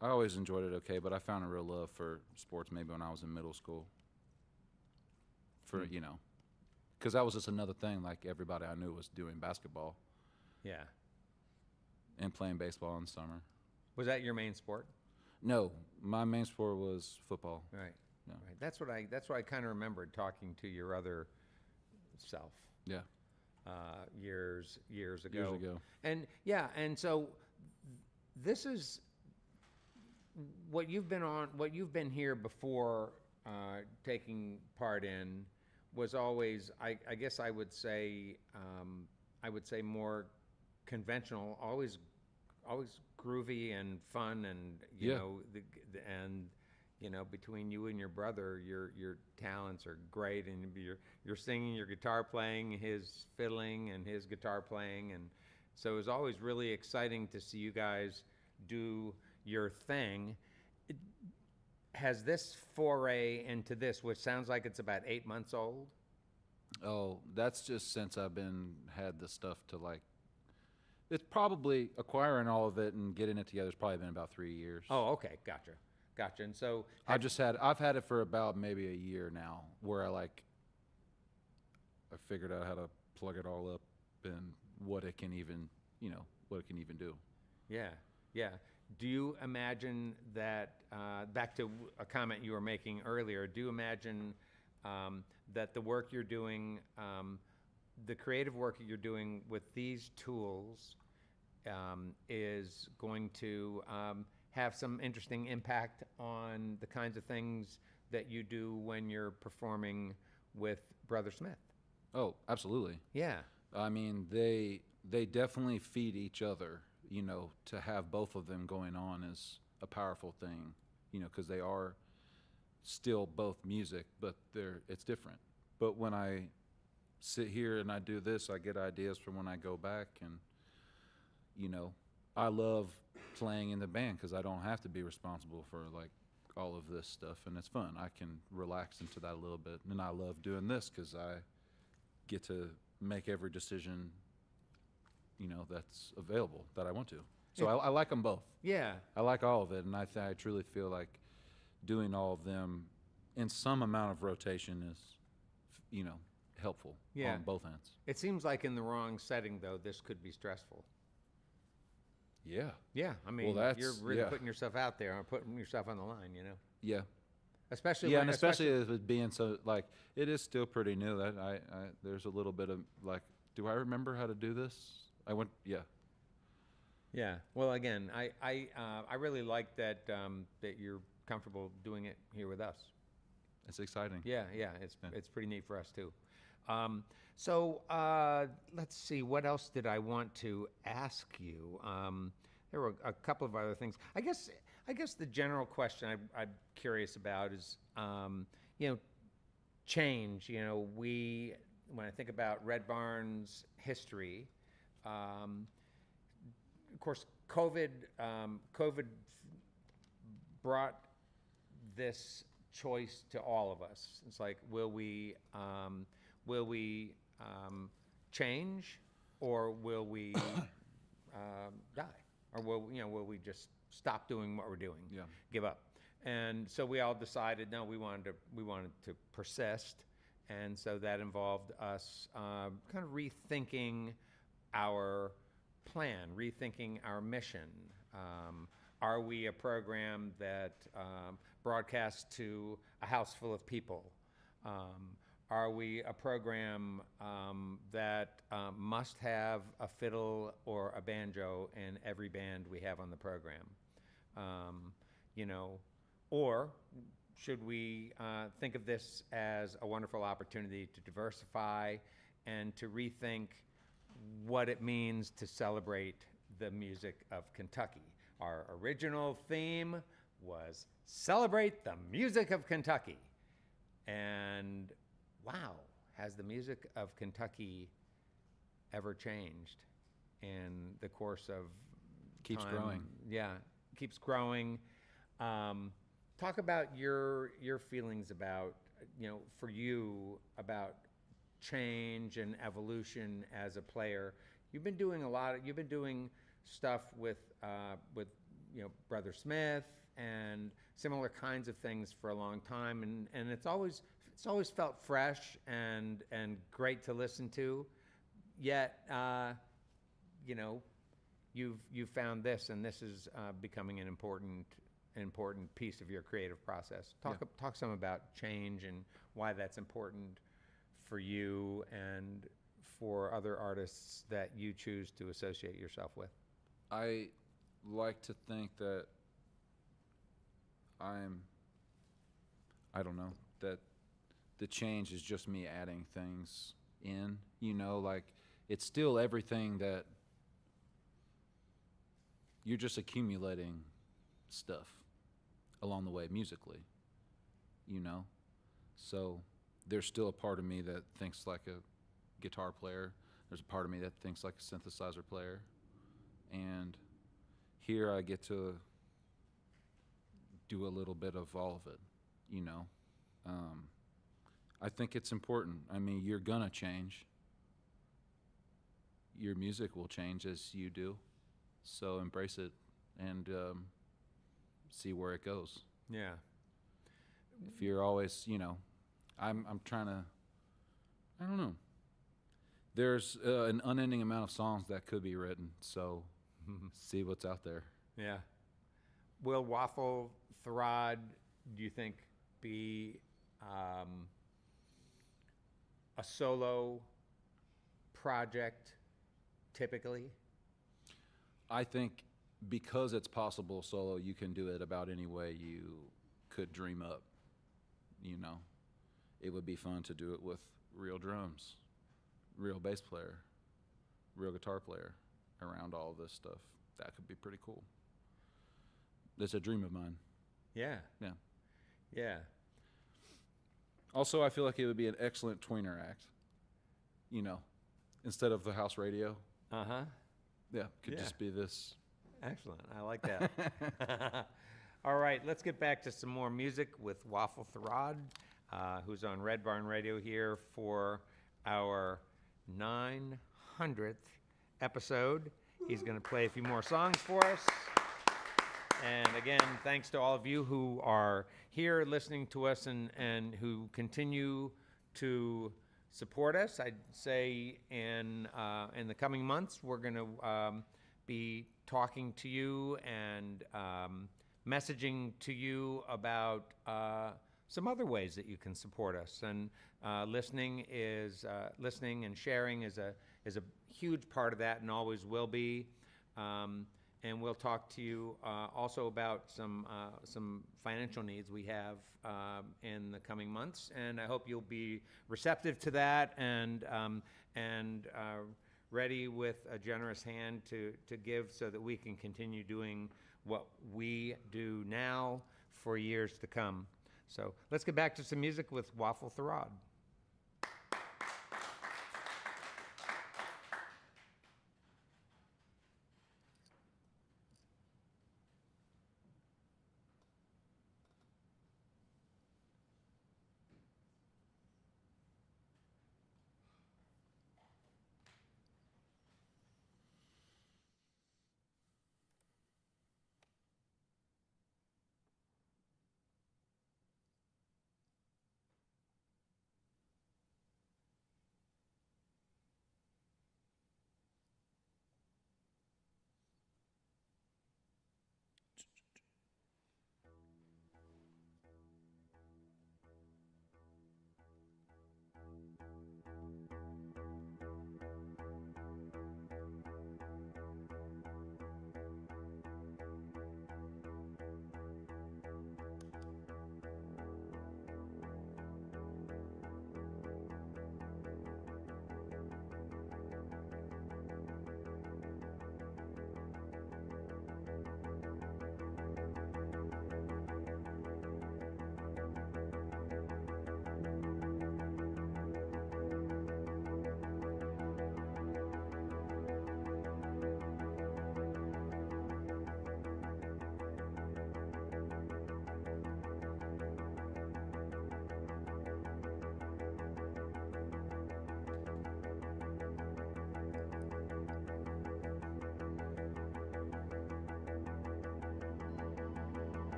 always enjoyed it okay, but I found a real love for sports maybe when I was in middle school. Because that was just another thing. Like everybody I knew was doing basketball Yeah. and playing baseball in the summer. Was that your main sport? No, my main sport was football. Right. No. Right. That's what I kind of remembered talking to your other self Yeah, years ago. years ago. And yeah, and so this is what you've been here before taking part in was always I guess I would say more conventional, always groovy and fun, and Yeah. between you and your brother, your talents are great, and you're singing, your guitar playing, his fiddling, and his guitar playing, and so it was always really exciting to see you guys do your thing. Has this foray into this, which sounds like it's about 8 months old? Oh, that's just since I've had the stuff to like. It's probably acquiring all of it and getting it together. It's probably been about 3 years. Oh, okay, gotcha. And so I've had it for about maybe a year now, where I figured out how to plug it all up and what it can even do. yeah. Do you imagine that, back to a comment you were making earlier, do you imagine that the work you're doing, the creative work you're doing with these tools is going to have some interesting impact on the kinds of things that you do when you're performing with Brother Smith? Oh, absolutely. Yeah. I mean, they definitely feed each other. To have both of them going on is a powerful thing. Because they are still both music, but it's different. But when I sit here and I do this, I get ideas from when I go back, and I love playing in the band because I don't have to be responsible for like all of this stuff, and it's fun. I can relax into that a little bit, and I love doing this because I get to make every decision that's available that I want to. So I like them both. Yeah. I like all of it, and I truly feel like doing all of them in some amount of rotation is helpful on both ends. It seems like in the wrong setting, though, this could be stressful. Yeah. Yeah, I mean, Well, you're really putting yourself out there, or putting yourself on the line, Yeah. Especially Yeah, when, and especially if it being so, like, it is still pretty new. That there's a little bit of, like, do I remember how to do this? Yeah. Well, again, I really like that that you're comfortable doing it here with us. It's exciting. Yeah. It's pretty neat for us too. So let's see, what else did I want to ask you? There were a couple of other things. I guess the general question I'm curious about is, change. When I think about Red Barn's history, of course, COVID brought this choice to all of us. It's like, will we change, or will we die, or will we just stop doing what we're doing? Yeah. Give up. And so we all decided, no, we wanted to persist. And so that involved us kind of rethinking our plan, rethinking our mission. Are we a program that broadcasts to a house full of people? Are we a program that must have a fiddle or a banjo in every band we have on the program? You know, or should we think of this as a wonderful opportunity to diversify and to rethink what it means to celebrate the music of Kentucky? Our original theme was Celebrate the Music of Kentucky. And wow, has the music of Kentucky ever changed in the course of Keeps time? growing. Yeah, keeps growing. Talk about your feelings about, you know, for you, about change and evolution as a player. You've been doing stuff with you know, Brother Smith and similar kinds of things for a long time, and it's always felt fresh and great to listen to. Yet, you know, you've found this, and this is becoming an important piece of your creative process. Talk some about change and why that's important for you and for other artists that you choose to associate yourself with. I like to think that I don't know, that the change is just me adding things in, you know, like it's still everything that you're just accumulating stuff along the way musically, you know? So there's still a part of me that thinks like a guitar player. There's a part of me that thinks like a synthesizer player. And here I get to do a little bit of all of it, you know? I think it's important. I mean, you're gonna change. Your music will change as you do. So embrace it and see where it goes. Yeah. If you're always, you know, I'm trying to, I don't know. There's an unending amount of songs that could be written, so see what's out there. Yeah. Will Waffle Therrod, do you think, be a solo project typically? I think because it's possible solo, you can do it about any way you could dream up, you know. It would be fun to do it with real drums, real bass player, real guitar player around all of this stuff. That could be pretty cool. It's a dream of mine. Yeah. Yeah. Yeah. Also, I feel like it would be an excellent tweener act, you know, instead of the house radio. Uh-huh. Yeah, could Yeah. just be this. Excellent. I like that. All right, let's get back to some more music with Waffle Therrod, who's on Red Barn Radio here for our 900th episode. He's going to play a few more songs for us. And again, thanks to all of you who are here listening to us and who continue to support us. I'd say in the coming months, we're going to be talking to you and messaging to you about some other ways that you can support us. And listening and sharing is a huge part of that, and always will be. And we'll talk to you also about some financial needs we have in the coming months. And I hope you'll be receptive to that and ready with a generous hand to give so that we can continue doing what we do now for years to come. So let's get back to some music with Waffle Therrod.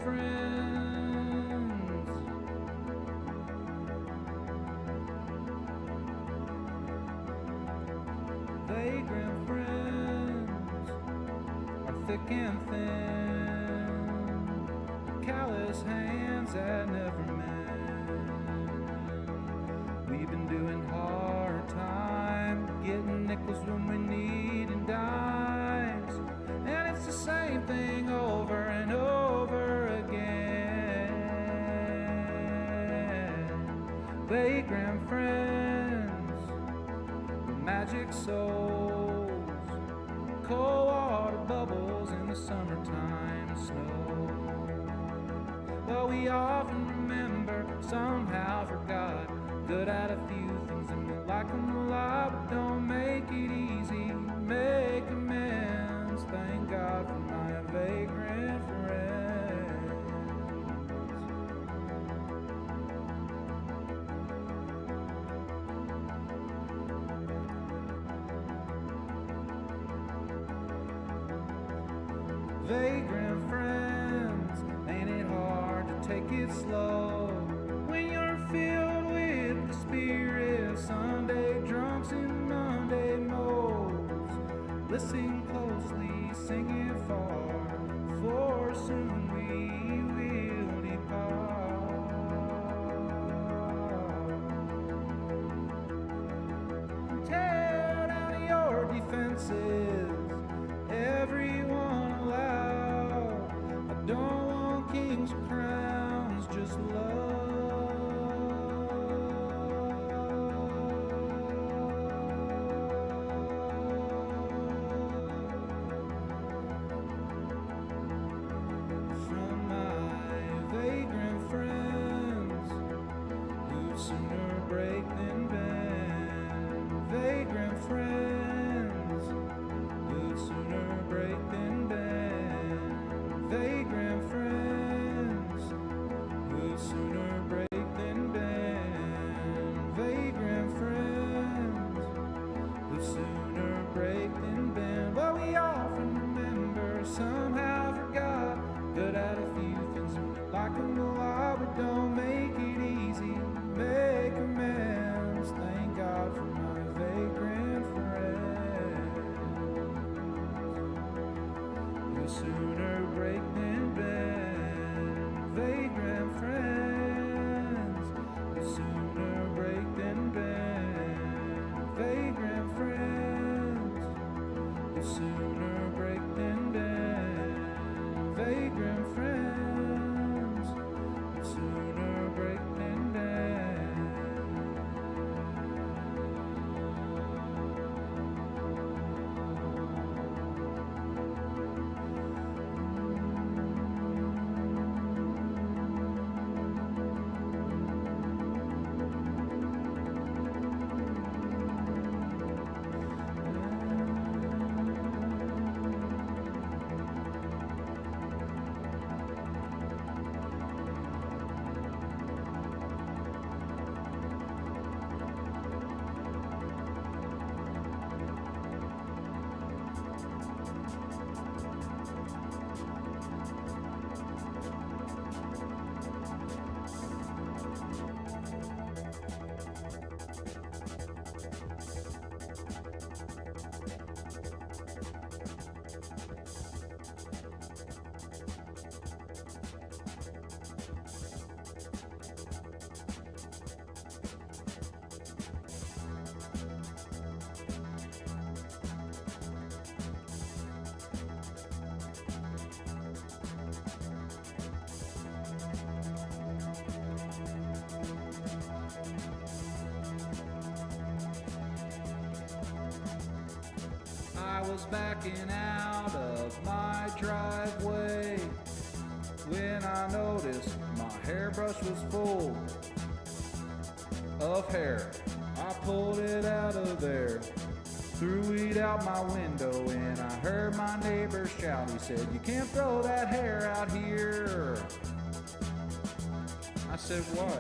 friends. Vagrant friends are thick and thin, callous hands that never mend. We've been doing hard time, getting nickels when we need and dimes, and it's the same thing over and over again. Vagrant friends with magic souls, cold water bubbles in the summertime snow. But we often remember, somehow forgot, good at a few things and we like them a lot, but don't make it easy. Make amends, thank God for my vagrant friends. Vagrant friends, ain't it hard to take it slow when you're filled with the spirit? Sunday drunks and Monday moles. Listen closely, sing it far, for soon we will depart. Tear down your defenses, everyone allowed. I don't want kings or crowns, just from my vagrant friends who'd sooner break than bend. Vagrant friends who'd sooner break than bend. Vagrant friends who'd sooner break than bend. Vagrant friends who'd sooner break than bend. But we often remember, somehow forgot, good at a few things and we like them a lot, but don't make it easy. Make amends, thank God for my vagrant friends who sooner break than bend. Vagrant friends who sooner break than bend. Vagrant friends who sooner break than bend. Vagrant friends who sooner break than bend. I was backing out of my driveway when I noticed my hairbrush was full of hair. I pulled it out of there, threw it out my window, and I heard my neighbor shout. He said, "You can't throw that hair out here." I said, "Why?"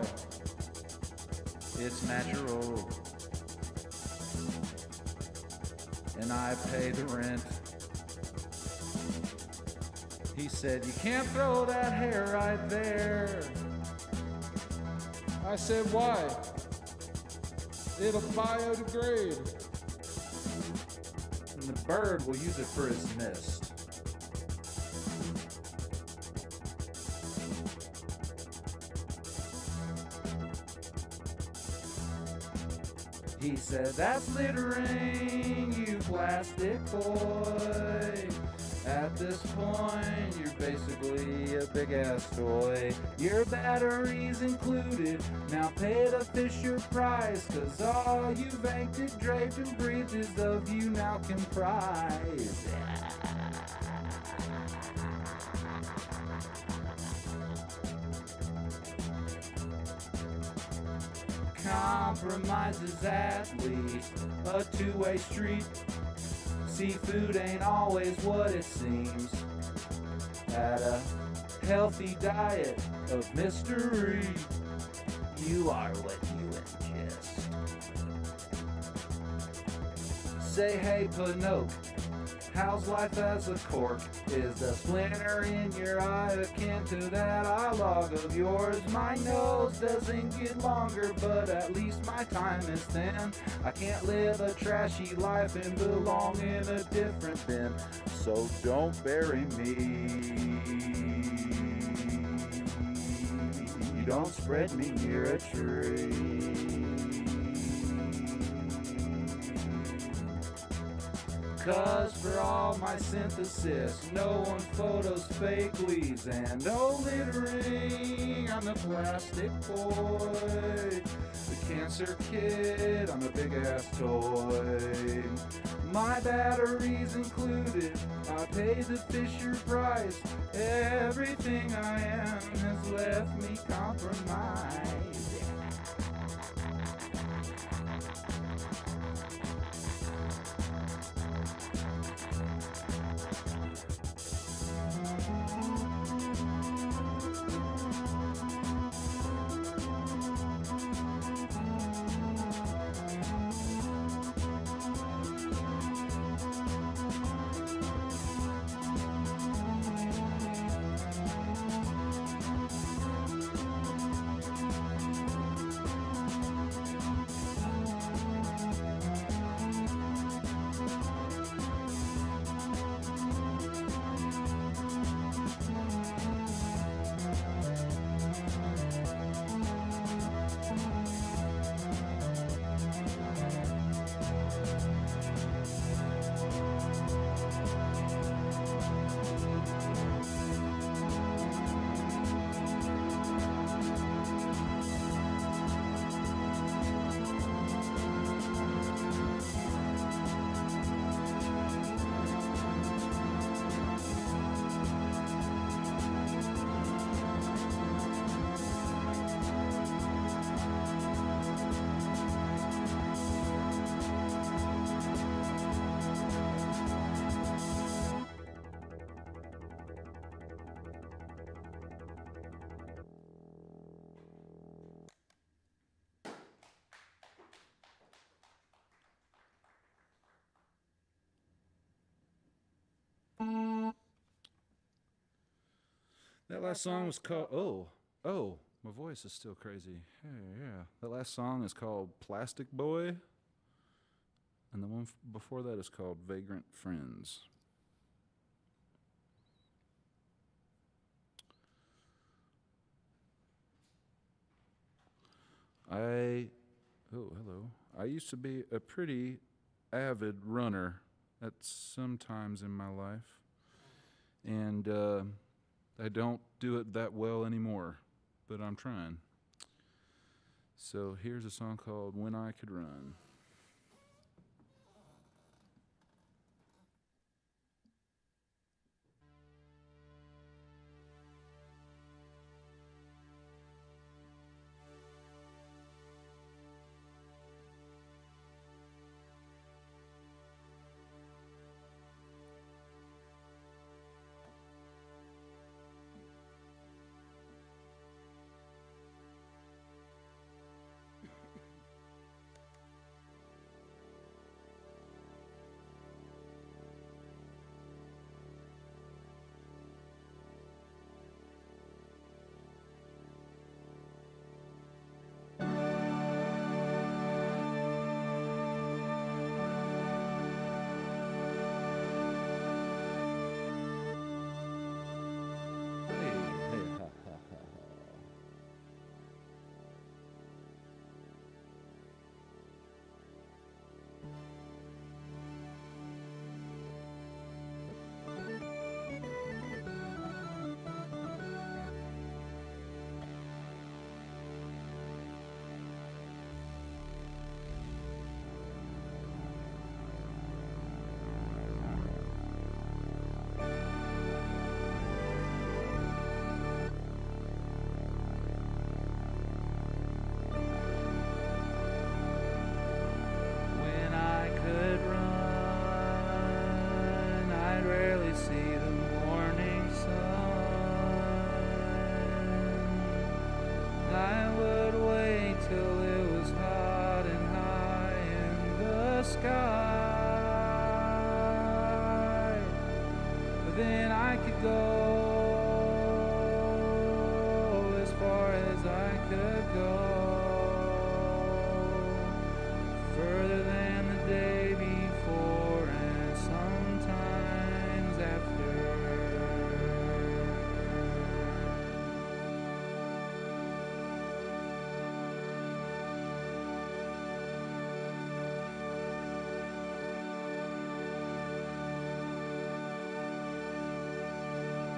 "It's natural, and I pay the rent." He said, you can't throw that hair right there. I said, why? It'll biodegrade. And the bird will use it for his nest. He said, that's littering, you plastic boy. At this point, you're basically a big-ass toy. Your battery's included, now pay the Fisher price, 'cause all you've acted, draped, and breathed of you now comprise. Compromise is at least a two-way street. Seafood ain't always what it seems. At a healthy diet of mystery, you are what you ingest. Say, hey, Pinocchio, how's life as a cork? Is the splinter in your eye akin to that eye log of yours? My nose doesn't get longer, but at least my time is thin. I can't live a trashy life and belong in a different bin. So don't bury me. Don't spread me near a tree. 'Cause for all my synthesis, no one photos fake leaves and no littering. I'm the plastic boy, the cancer kid, I'm a big ass toy. My battery's included, I pay the Fisher price. Everything I am has left me compromised. That last song was called, my voice is still crazy. Yeah. That last song is called Plastic Boy. And the one before that is called Vagrant Friends. Hello. I used to be a pretty avid runner at some times in my life. And I don't do it that well anymore, but I'm trying. So here's a song called When I Could Run. then I could go as far as I could go, further than the day before and sometimes after.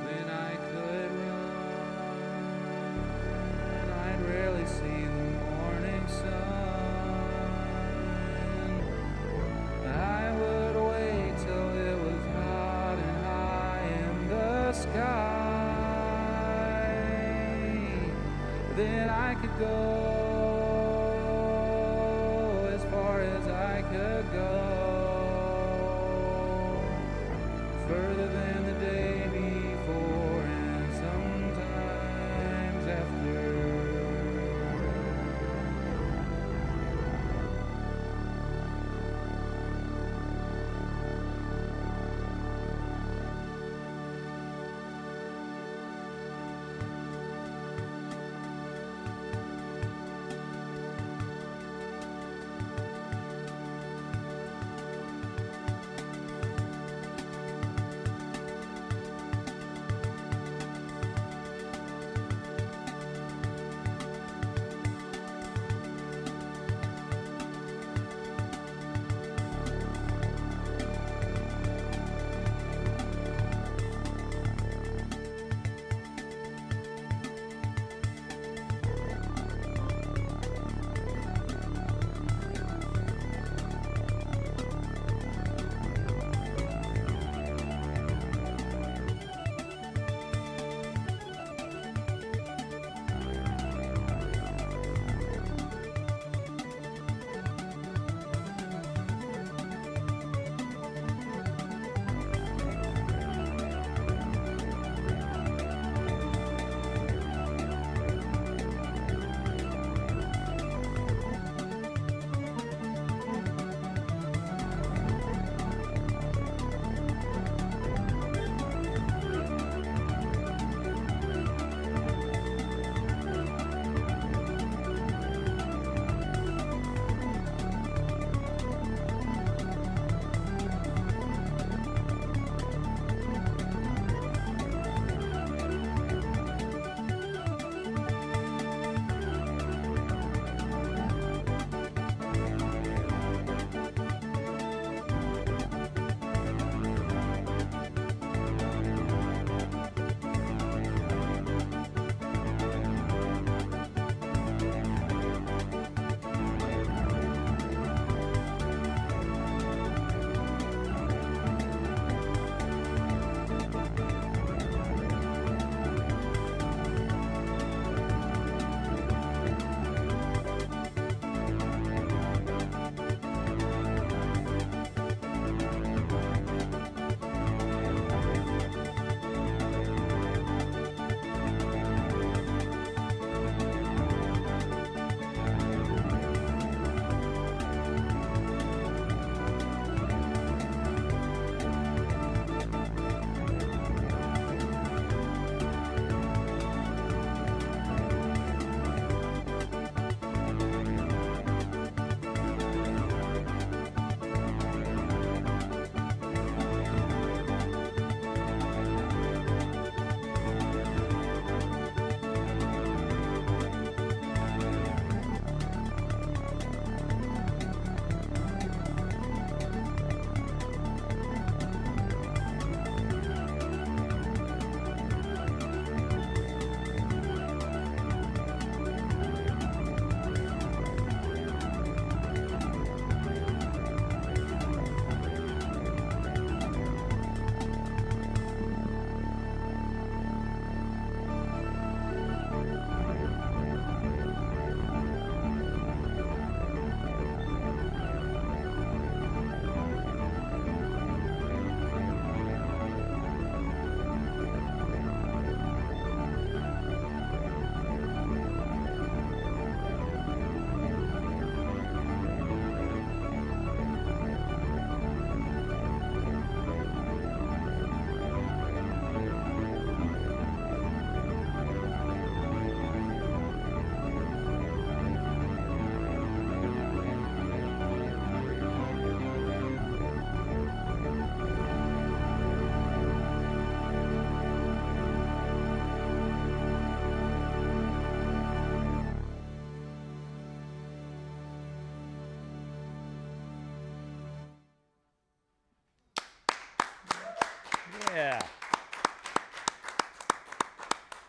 Then I could run, I'd rarely see the morning sun. I would wait till it was hot and high in the sky. Then I could go as far as I could go, further than the day before and sometimes after.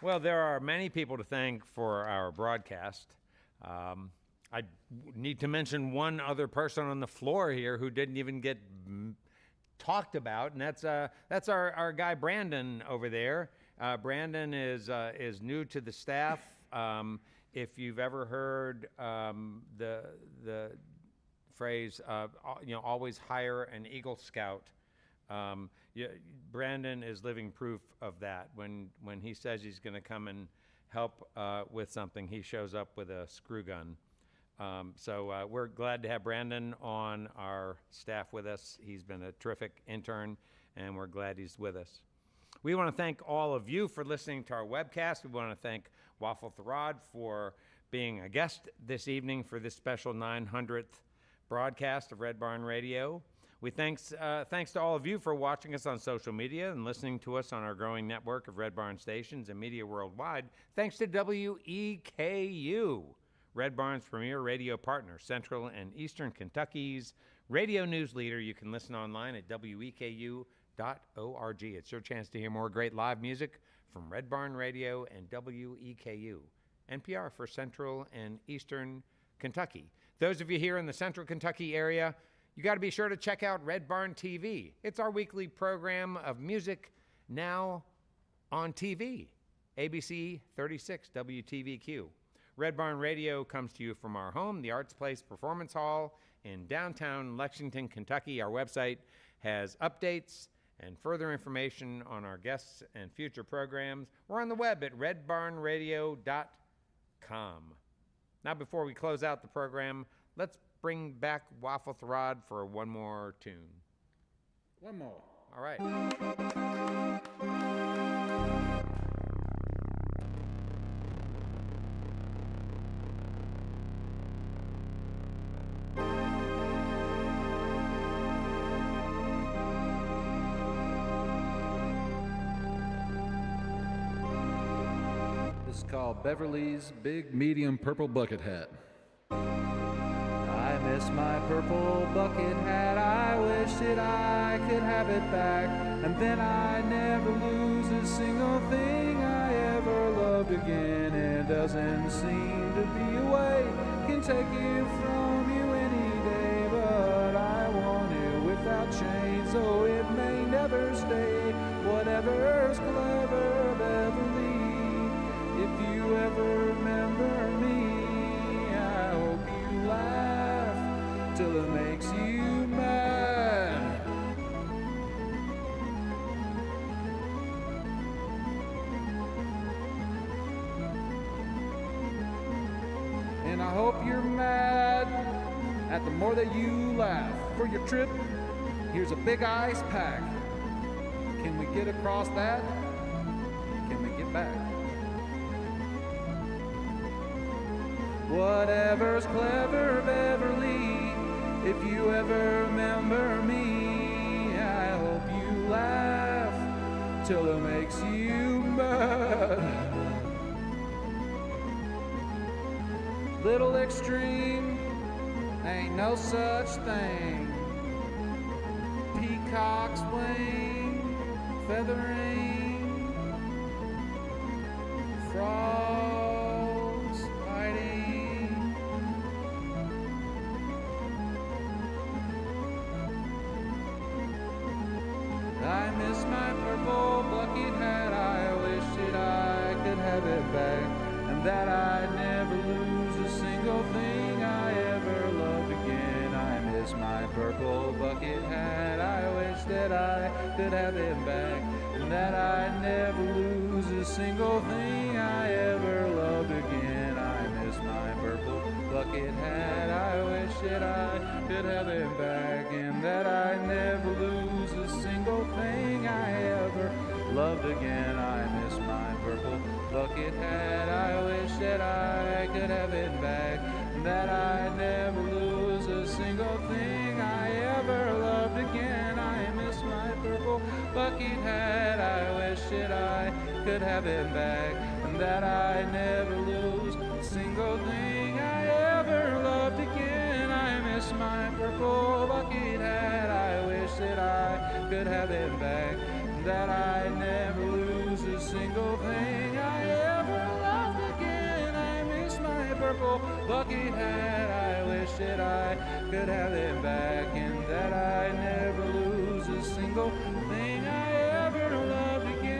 Well, there are many people to thank for our broadcast. I need to mention one other person on the floor here who didn't even get talked about, and that's our guy Brandon over there. Brandon is new to the staff. If you've ever heard the phrase, always hire an Eagle Scout. Brandon is living proof of that. When he says he's going to come and help with something, he shows up with a screw gun. So we're glad to have Brandon on our staff with us. He's been a terrific intern, and we're glad he's with us. We want to thank all of you for listening to our webcast. We want to thank Waffle Therrod for being a guest this evening for this special 900th broadcast of Red Barn Radio. We thanks to all of you for watching us on social media and listening to us on our growing network of Red Barn stations and media worldwide. Thanks to WEKU, Red Barn's premier radio partner, Central and Eastern Kentucky's radio news leader. You can listen online at weku.org. It's your chance to hear more great live music from Red Barn Radio and WEKU, NPR for Central and Eastern Kentucky. Those of you here in the Central Kentucky area, you got to be sure to check out Red Barn TV. It's our weekly program of music now on TV, ABC 36 WTVQ. Red Barn Radio comes to you from our home, the Arts Place Performance Hall in downtown Lexington, Kentucky. Our website has updates and further information on our guests and future programs. We're on the web at redbarnradio.com. Now, before we close out the program, let's bring back Waffle Therrod for one more tune. One more. All right. This is called Beverly's Big Medium Purple Bucket Hat. I miss my purple bucket hat, I wish that I could have it back, and then I never lose a single thing I ever loved again. It doesn't seem to be a way, can take it from you any day, but I want it without change, so it may never stay. Whatever's clever, Beverly, if you ever remember me, I hope you laugh till it makes you mad. And I hope you're mad at the more that you laugh. For your trip, here's a big ice pack. Can we get across that? Can we get back? Whatever's clever, Beverly, if you ever remember me, I hope you laugh till it makes you mad. Little extreme, ain't no such thing. Peacock's wing, feathering, frogs fighting. I miss my purple bucket hat, I wish that I could have it back, and that I'd never lose a single thing I ever loved again. I miss my purple bucket hat, I wish that I could have it back, and that I'd never lose a single thing I ever loved again. I miss my purple bucket hat, I wish that I could have it back, and that I'd never lose a single thing I ever loved again. I miss my purple bucket hat, I wish that I could have it back, and that I'd never lose a single thing I ever loved again. I miss my purple bucket hat, I wish that I could have it back, and that I'd never lose a single thing I ever loved again. I miss my purple bucket hat, I wish that I could have it back, and that I'd never lose a single thing I bucket hat. I wish that I could have them back and that I never lose a single thing I ever loved again.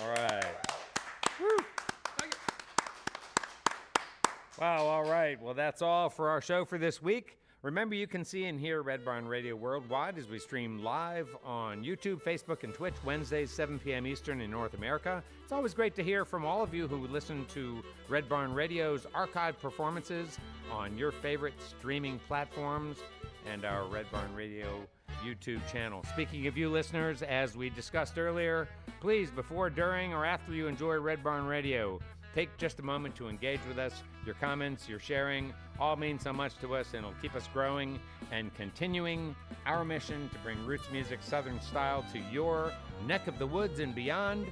All right. Woo. Wow, all right. Well, that's all for our show for this week. Remember, you can see and hear Red Barn Radio worldwide as we stream live on YouTube, Facebook, and Twitch Wednesdays, 7 p.m. Eastern in North America. It's always great to hear from all of you who listen to Red Barn Radio's archived performances on your favorite streaming platforms and our Red Barn Radio YouTube channel. Speaking of you listeners, as we discussed earlier, please, before, during, or after you enjoy Red Barn Radio, take just a moment to engage with us. Your comments, your sharing, all mean so much to us, and it'll keep us growing and continuing our mission to bring roots music Southern style to your neck of the woods and beyond.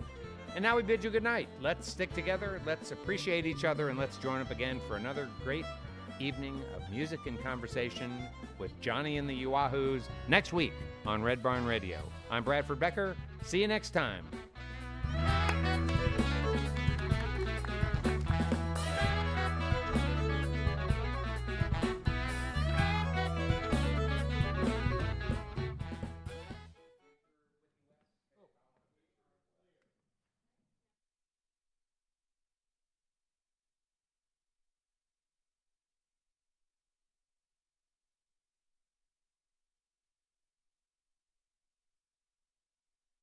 And now we bid you good night. Let's stick together, let's appreciate each other, and let's join up again for another great evening of music and conversation with Johnny and the Uahoos next week on Red Barn Radio. I'm Bradford Becker. See you next time.